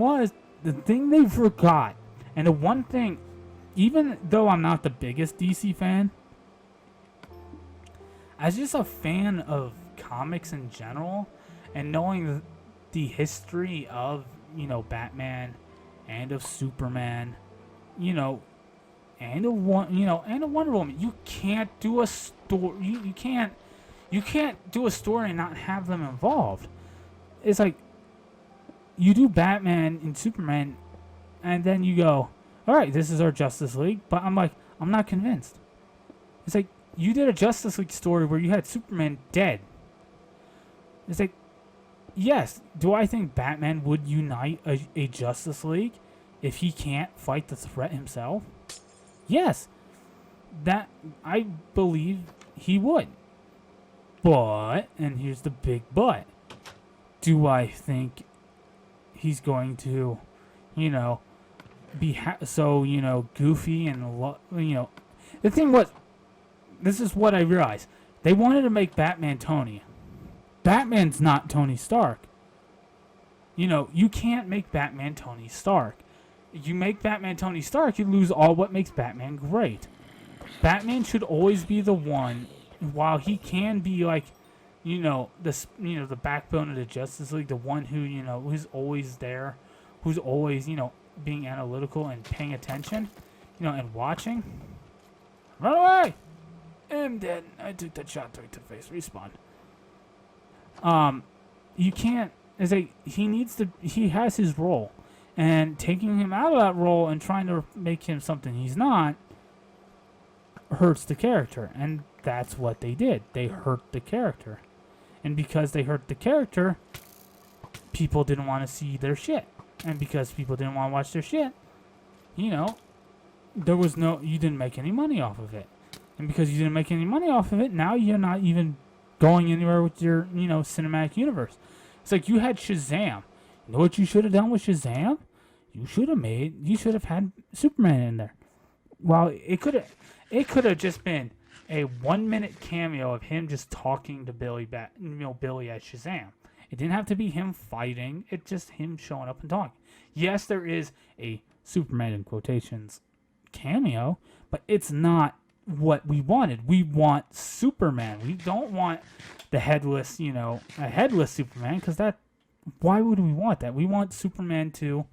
they forgot, and the one thing, even though I'm not the biggest DC fan, as just a fan of comics in general, and knowing the history of, you know, Batman and of Superman, you know, and of Wonder Woman, you can't do a story. You can't do a story and not have them involved. It's like you do Batman and Superman, and then you go, all right, this is our Justice League. But I'm like, I'm not convinced. It's like you did a Justice League story where you had Superman dead. It's like, yes, do I think Batman would unite a Justice League if he can't fight the threat himself? Yes, that I believe he would. But, and here's the big but, do I think he's going to, you know, be so, you know, goofy and, you know, the thing was, this is what I realized. They wanted to make Batman Tony. Batman's not Tony Stark. You know, you can't make Batman Tony Stark. You make Batman Tony Stark, you lose all what makes Batman great. Batman should always be the one, while he can be like, you know, the backbone of the Justice League, the one who, you know, who's always there, who's always, you know, being analytical and paying attention, you know, and watching. Run away! I'm dead. I took that shot right to the face. Respawn. You can't. It's like he has his role, and taking him out of that role and trying to make him something he's not hurts the character, and that's what they did. They hurt the character, and because they hurt the character, people didn't want to see their shit, and because people didn't want to watch their shit, you know, you didn't make any money off of it, and because you didn't make any money off of it, now you're not even going anywhere with your, you know, cinematic universe. It's like you had Shazam. You know what you should have done with Shazam? You should have had Superman in there. Well, it could have just been a 1-minute cameo of him just talking to Billy as Shazam. It didn't have to be him fighting. It's just him showing up and talking. Yes, there is a Superman in quotations cameo, but it's not what we wanted. We want Superman. We don't want the headless, you know, a headless Superman, because why would we want that? We want Superman to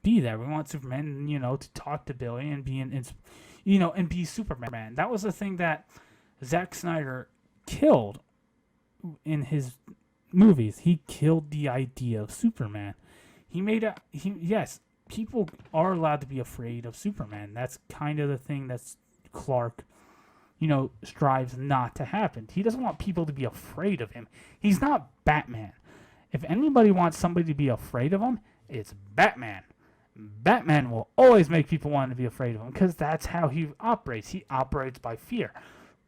be there. We want Superman, you know, to talk to Billy and be and be Superman. That was the thing that Zack Snyder killed in his movies. He killed the idea of Superman. Yes, people are allowed to be afraid of Superman. That's kind of the thing that's Clark, you know, strives not to happen. He doesn't want people to be afraid of him. He's not Batman. If anybody wants somebody to be afraid of him, it's Batman. Batman will always make people want to be afraid of him because that's how he operates. He operates by fear.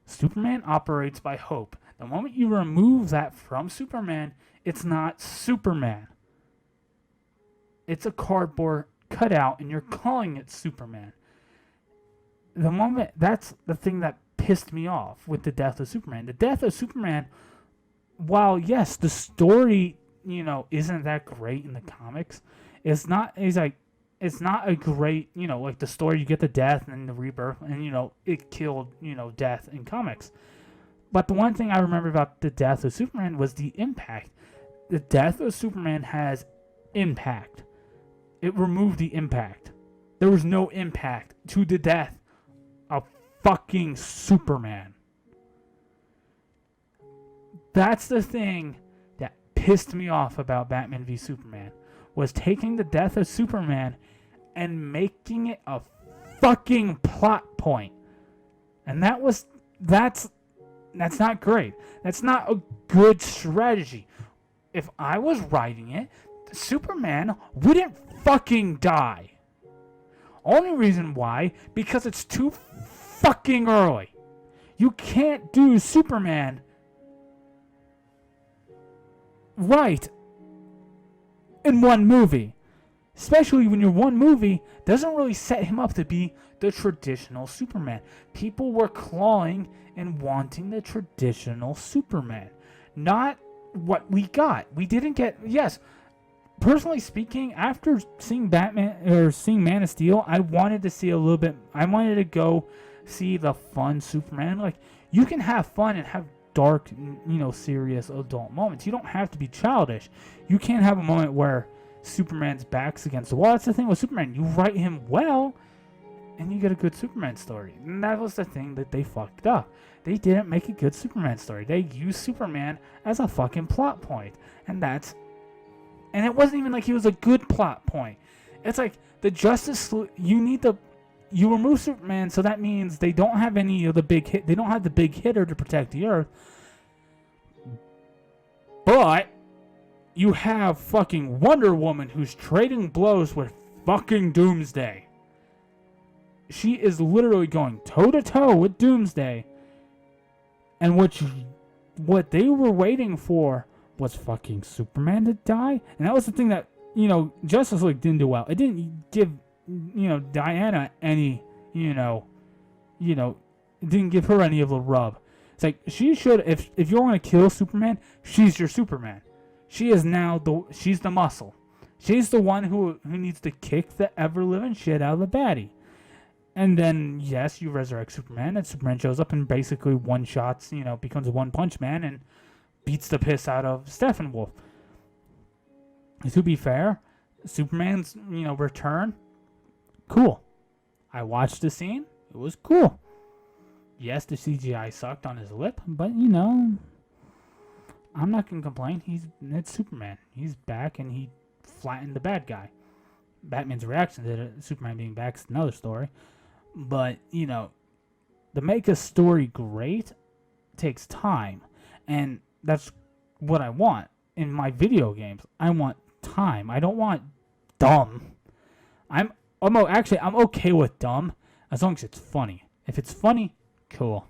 Superman operates by hope. The moment you remove that from Superman, it's not Superman. it's a cardboard cutout and you're calling it Superman. That's the thing that pissed me off with the death of Superman. The death of Superman, while yes, the story, isn't that great in the comics, it's not a great, like the story, you get the death and the rebirth, and it killed, death in comics. But the one thing I remember about the death of Superman was the impact. The death of Superman has impact. It removed the impact. There was no impact to the death of fucking Superman. That's the thing that pissed me off about Batman v Superman, was taking the death of Superman and making it a fucking plot point. And that's not great. That's not a good strategy. If I was writing it, Superman wouldn't fucking die. Only reason why, because it's too fucking early. You can't do Superman right in one movie. Especially when your one movie doesn't really set him up to be the traditional Superman. People were clawing and wanting the traditional Superman. Not what we got. We didn't get... Yes, personally speaking, after seeing seeing Man of Steel, I wanted to see a little bit... I wanted to go see the fun Superman. Like, you can have fun and have dark, serious adult moments. You don't have to be childish. You can't have a moment where Superman's back's against the wall. That's the thing with Superman. You write him well, and you get a good Superman story. And that was the thing that they fucked up. They didn't make a good Superman story. They used Superman as a fucking plot point. And it wasn't even like he was a good plot point. It's like the Justice... You remove Superman, so that means they don't have any of the big hit. They don't have the big hitter to protect the Earth. But you have fucking Wonder Woman who's trading blows with fucking Doomsday. She is literally going toe-to-toe with Doomsday. And what they were waiting for was fucking Superman to die. And that was the thing that, Justice League didn't do well. It didn't give, Diana any, it didn't give her any of the rub. It's like, she should, if you want to kill Superman, she's your Superman. She is now she's the muscle. She's the one who needs to kick the ever-living shit out of the baddie. And then, yes, you resurrect Superman, and Superman shows up and basically one-shots, becomes a one-punch man and beats the piss out of Steppenwolf. To be fair, Superman's, return, cool. I watched the scene. It was cool. Yes, the CGI sucked on his lip, but, I'm not going to complain. It's Superman. He's back, and he flattened the bad guy. Batman's reaction to Superman being back is another story. But, to make a story great takes time. And that's what I want in my video games. I want time. I don't want dumb. I'm okay with dumb as long as it's funny. If it's funny, cool.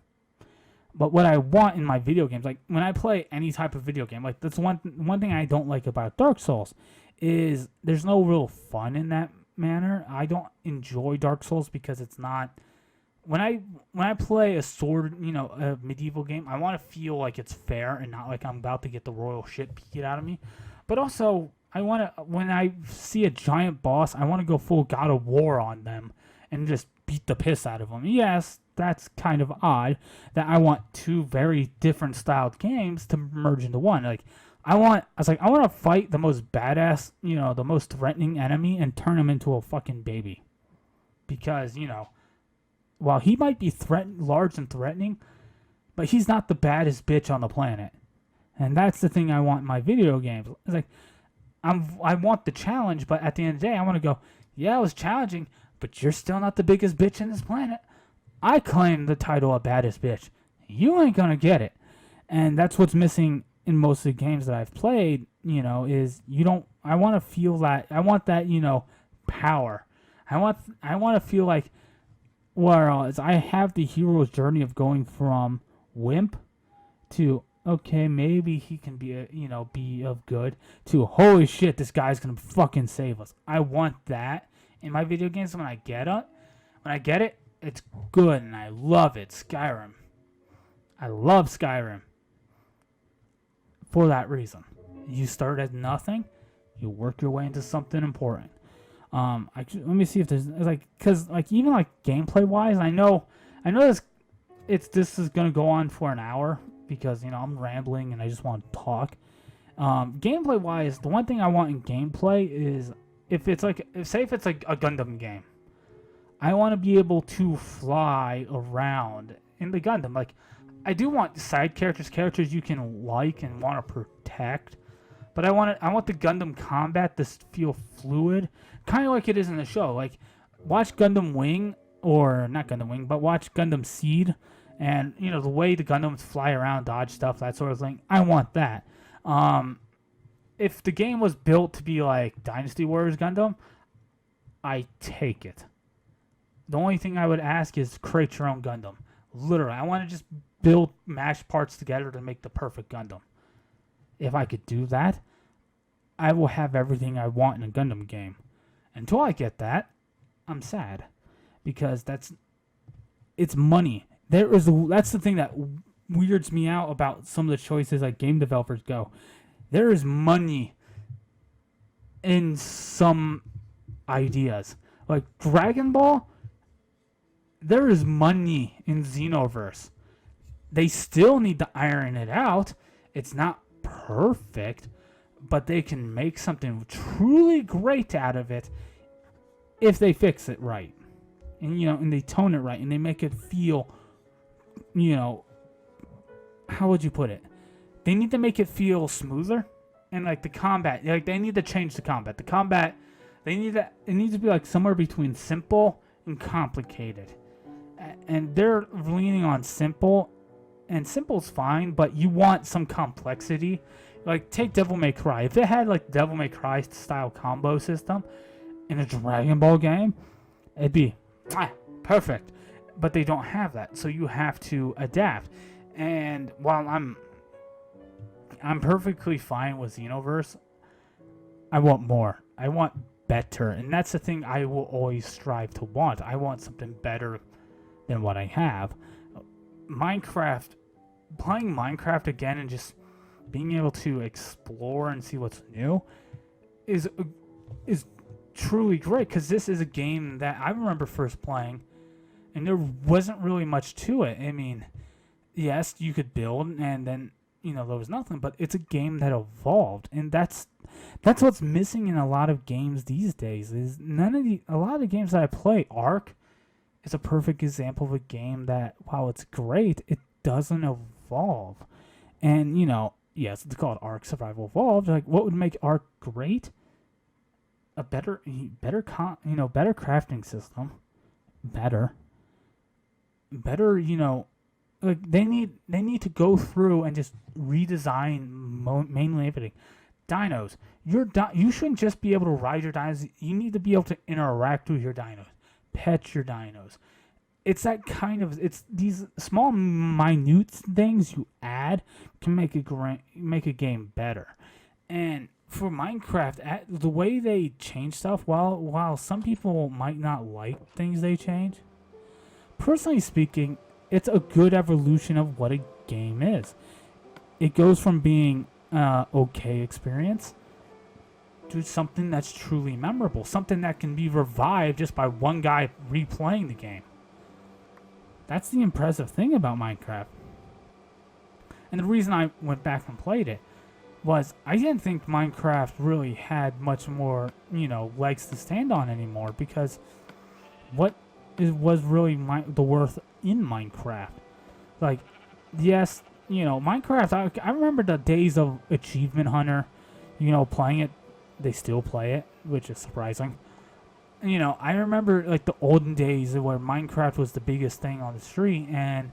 But what I want in my video games, like when I play any type of video game, like that's one thing I don't like about Dark Souls, is there's no real fun in that manner. I don't enjoy Dark Souls because it's not... When I play a sword, a medieval game, I want to feel like it's fair and not like I'm about to get the royal shit beat out of me. But also, when I see a giant boss, I want to go full God of War on them and just beat the piss out of them. Yes, that's kind of odd that I want two very different styled games to merge into one. Like, I want to fight the most badass, the most threatening enemy and turn him into a fucking baby. Because, while he might be large and threatening, but he's not the baddest bitch on the planet. And that's the thing I want in my video games. It's like, I want the challenge, but at the end of the day, I want to go, yeah, it was challenging, but you're still not the biggest bitch in this planet. I claim the title of baddest bitch. You ain't gonna get it. And that's what's missing in most of the games that I've played, is I want to feel that, I want that, power. I want to feel like, whereas I have the hero's journey of going from wimp to okay, maybe he can be, be of good, to holy shit, this guy's gonna fucking save us. I want that in my video games when I get it, it's good and I love it. Skyrim. I love Skyrim for that reason. You start at nothing, you work your way into something important. Let me see if there's because even gameplay wise, I know this is gonna go on for an hour because I'm rambling and I just want to talk. Gameplay wise, the one thing I want in gameplay is if it's like a Gundam game, I want to be able to fly around in the Gundam. Like, I do want side characters you can like and want to protect, but I want the Gundam combat to feel fluid, kind of like it is in the show. Like, watch Gundam Wing, or not Gundam Wing, but watch Gundam Seed, and the way the Gundams fly around, dodge stuff, that sort of thing. I want that. If the game was built to be like Dynasty Warriors Gundam, I take it. The only thing I would ask is create your own Gundam. Literally, I want to just mash parts together to make the perfect Gundam. If I could do that, I will have everything I want in a Gundam game. Until I get that, I'm sad. Because it's money. That's the thing that weirds me out about some of the choices like game developers go. There is money in some ideas. Like Dragon Ball, there is money in Xenoverse. They still need to iron it out. It's not perfect, but they can make something truly great out of it if they fix it right. And they tone it right and they make it feel, how would you put it? They need to make it feel smoother, and the combat, they need to change the combat. It needs to be somewhere between simple and complicated. And they're leaning on simple, and simple's fine, but you want some complexity. Take Devil May Cry. If it had Devil May Cry style combo system in a Dragon Ball game, it'd be perfect. But they don't have that, so you have to adapt. And while I'm perfectly fine with Xenoverse, I want more. I want better, and that's the thing I will always strive to want. I want something better than what I have. Playing Minecraft again and just being able to explore and see what's new is truly great, because this is a game that I remember first playing and there wasn't really much to it. I mean, yes, you could build and then there was nothing, but it's a game that evolved, and that's what's missing in a lot of games these days. Is a lot of the games that I play, Ark is a perfect example of a game that, while it's great, it doesn't evolve. And yes, it's called Ark Survival Evolved. What would make Ark great? A better crafting system, better. They need to go through and just redesign mainly everything. Dinos. You shouldn't just be able to ride your dinos. You need to be able to interact with your dinos, pet your dinos. It's it's these small, minute things you add can make a game better. And for Minecraft, the way they change stuff, while some people might not like things they change, personally speaking, it's a good evolution of what a game is. It goes from being okay experience to something that's truly memorable, something that can be revived just by one guy replaying the game. That's the impressive thing about Minecraft. And the reason I went back and played it was I didn't think Minecraft really had much more, legs to stand on anymore, because what was really the worth in Minecraft? Yes, Minecraft, I remember the days of Achievement Hunter, playing it. They still play it, which is surprising. I remember the olden days where Minecraft was the biggest thing on the street, and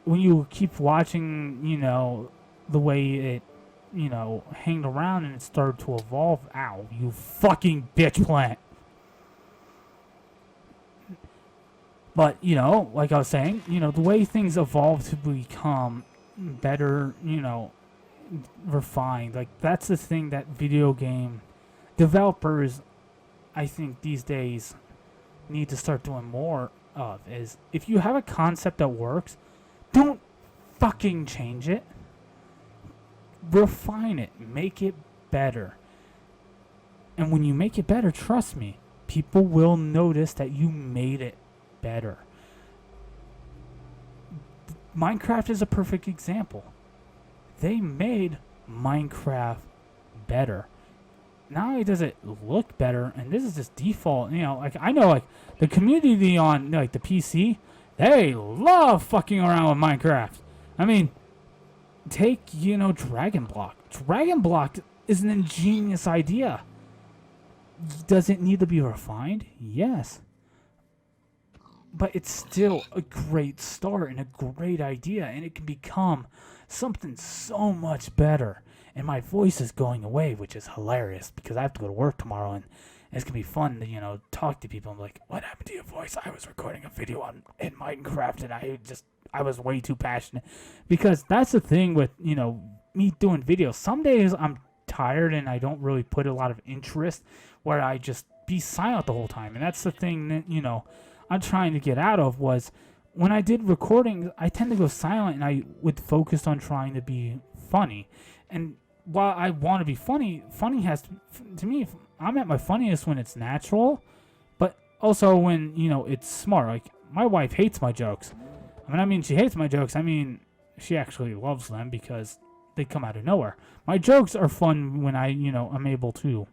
when you keep watching, the way it, hanged around and it started to evolve. Ow, you fucking bitch plant. But, like I was saying, the way things evolve to become better, refined. Like, that's the thing that video game developers, I think, these days need to start doing more of, is if you have a concept that works, don't fucking change it. Refine it. Make it better. And when you make it better, trust me, people will notice that you made it better. Minecraft is a perfect example. They made Minecraft better. Not only does it look better, and this is just default, like, I know, like, the community on, like, the PC, they love fucking around with Minecraft. I mean, take, Dragon Block. Dragon Block is an ingenious idea. Does it need to be refined? Yes. But it's still a great start and a great idea, and it can become something so much better. And my voice is going away, which is hilarious because I have to go to work tomorrow, and it's gonna be fun to talk to people. I'm like, what happened to your voice? I was recording a video in Minecraft, and I was way too passionate, because that's the thing with me doing videos. Some days I'm tired and I don't really put a lot of interest, where I just be silent the whole time, and that's the thing that I'm trying to get out of. Was when I did recordings, I tend to go silent and I would focus on trying to be funny. And while I want to be funny has to me, I'm at my funniest when it's natural, but also when it's smart. Like, my wife hates my jokes. I mean she hates my jokes. I mean, she actually loves them because they come out of nowhere. My jokes are fun when I'm able to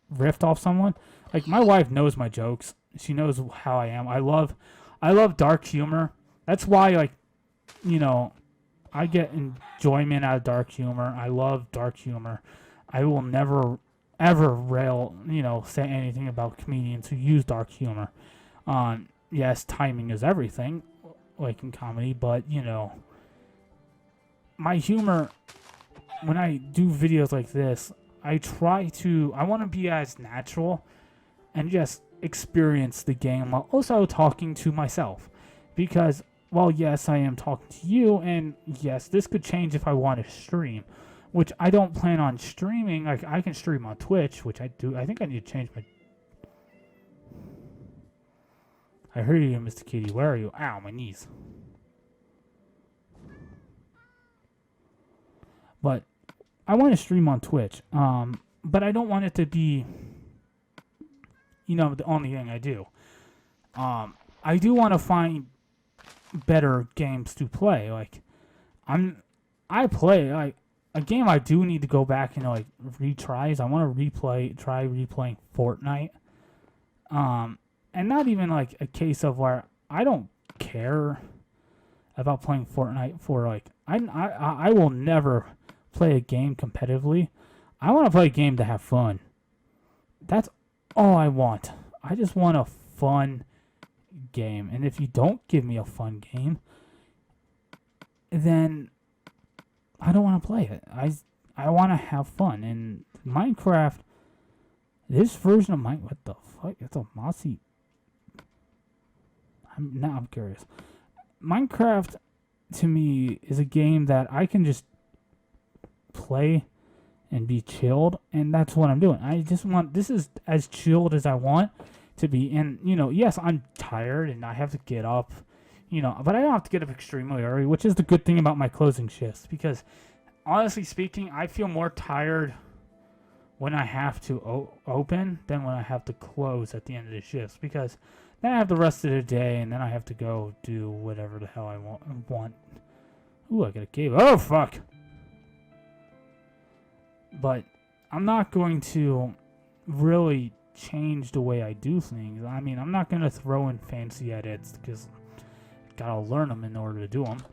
riff off someone. Like, my wife knows my jokes. She knows how I am. I love dark humor. That's why, like, I get enjoyment out of dark humor. I love dark humor. I will never, ever say anything about comedians who use dark humor. Yes, timing is everything, like in comedy, but, my humor, when I do videos like this, I want to be as natural and just experience the game while also talking to myself. Because, well, yes, I am talking to you, and yes, this could change if I want to stream, which I don't plan on streaming. Like, I can stream on Twitch, which I do. I think I need to change my... I heard you, Mr. Kitty. Where are you? Ow, my knees. But I want to stream on Twitch, but I don't want it to be, the only thing I do. I do want to find better games to play. Like, I play, like, a game I do need to go back and retry is I want to try replaying Fortnite. And not even like a case of where I don't care about playing Fortnite for, like, I will never play a game competitively. I want to play a game to have fun. That's all I want. I just want a fun game. And if you don't give me a fun game, then I don't want to play it. I want to have fun. And Minecraft, this version of Minecraft, what the fuck? It's a mossy... I'm curious. Minecraft, to me, is a game that I can just play and be chilled, and that's what I'm doing. I just want... This is as chilled as I want to be. And, yes, I'm tired, and I have to get up, but I don't have to get up extremely early, which is the good thing about my closing shifts, because, honestly speaking, I feel more tired when I have to open than when I have to close at the end of the shifts, because then I have the rest of the day, and then I have to go do whatever the hell I want. Ooh, I got a cave. Oh, fuck! But I'm not going to really change the way I do things. I mean, I'm not going to throw in fancy edits, because I gotta learn them in order to do them.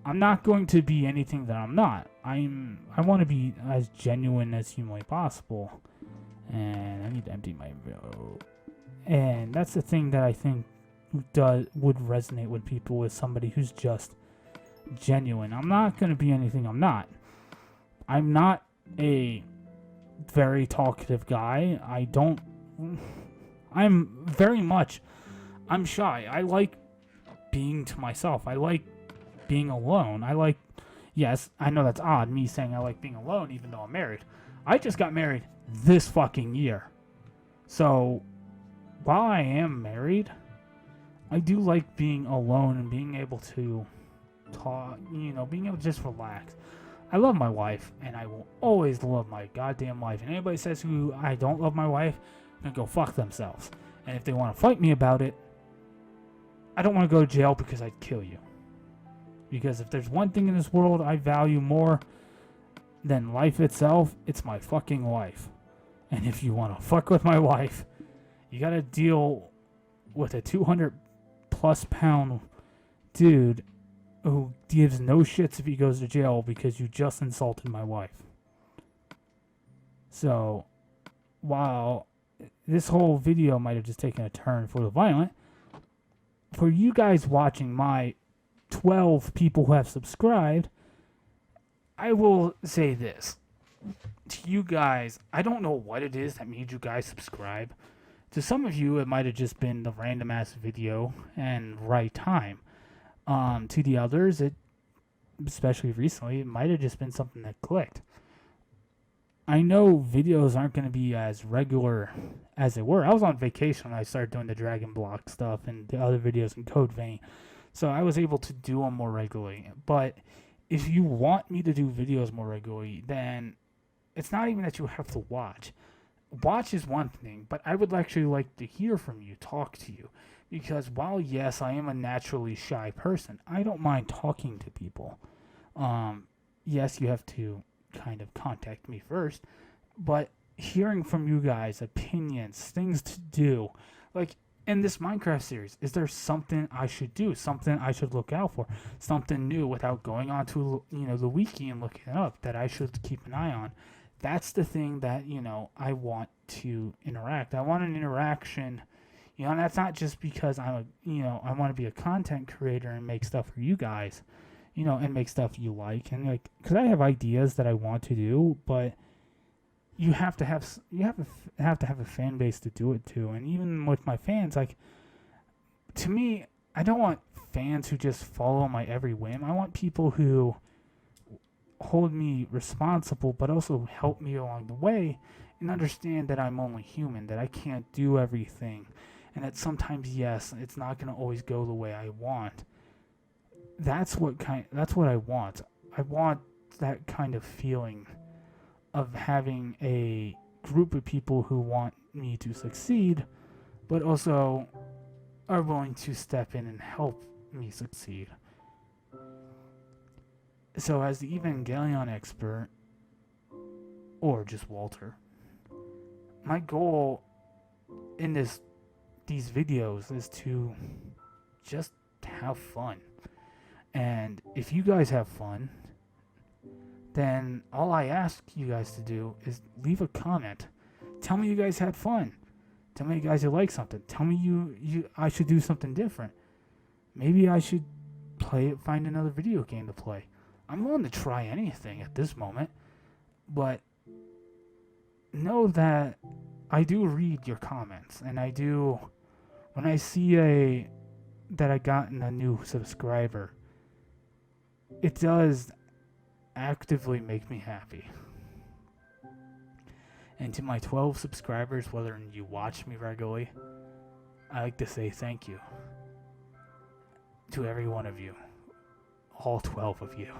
I'm not going to be anything that I'm not. I want to be as genuine as humanly possible. And I need to empty my... And that's the thing that I think would resonate with people, with somebody who's just genuine. I'm not going to be anything I'm not. I'm not a very talkative guy. I'm shy. I like being to myself. I like being alone. Yes, I know that's odd, me saying I like being alone even though I'm married. I just got married this fucking year. So, while I am married, I do like being alone and being able to talk, being able to just relax. I love my wife, and I will always love my goddamn wife. And anybody says who I don't love my wife, can go fuck themselves. And if they want to fight me about it, I don't want to go to jail because I'd kill you. Because if there's one thing in this world I value more than life itself, it's my fucking wife. And if you want to fuck with my wife, you gotta deal with a 200 plus pound dude who gives no shits if he goes to jail because you just insulted my wife. So, while this whole video might have just taken a turn for the violent, for you guys watching, my 12 people who have subscribed, I will say this to you guys. I don't know what it is that made you guys subscribe. To some of you, it might have just been the random ass video and right time. To the others, especially recently, it might have just been something that clicked. I know videos aren't going to be as regular as they were. I was on vacation when I started doing the Dragon Block stuff and the other videos in Code Vein, so I was able to do them more regularly. But if you want me to do videos more regularly, then it's not even that you have to watch. Watch is one thing, but I would actually like to hear from you, talk to you. Because while, yes, I am a naturally shy person, I don't mind talking to people. Yes, you have to kind of contact me first, but hearing from you guys, opinions, things to do, like in this Minecraft series, is there something I should do, something I should look out for, something new without going onto the wiki and looking it up that I should keep an eye on? That's the thing that I want to interact. I want an interaction. And that's not just because I want to be a content creator and make stuff for you guys, and make stuff you like, and because I have ideas that I want to do, but you have to have a fan base to do it to. And even with my fans, to me, I don't want fans who just follow my every whim. I want people who hold me responsible, but also help me along the way and understand that I'm only human, that I can't do everything. And that sometimes, yes, it's not going to always go the way I want. That's what I want. I want that kind of feeling of having a group of people who want me to succeed, but also are willing to step in and help me succeed. So as the Evangelion expert, or just Walter, my goal in these videos is to just have fun. And if you guys have fun, then all I ask you guys to do is leave a comment. Tell me you guys had fun. Tell me you guys you like something. Tell me I should do something different. Maybe I should find another video game to play. I'm willing to try anything at this moment, but know that I do read your comments, and I do. When I see that I gotten a new subscriber, it does actively make me happy. And to my 12 subscribers, whether you watch me regularly, I like to say thank you to every one of you, all 12 of you,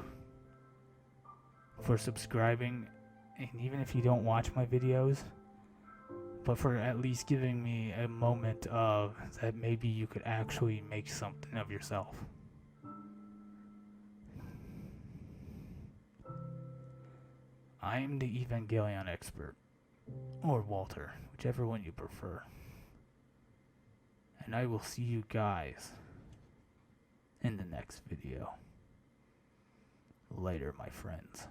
for subscribing. And even if you don't watch my videos, but for at least giving me a moment of that maybe you could actually make something of yourself. I am the Evangelion expert, or Walter, whichever one you prefer. And I will see you guys in the next video. Later, my friends.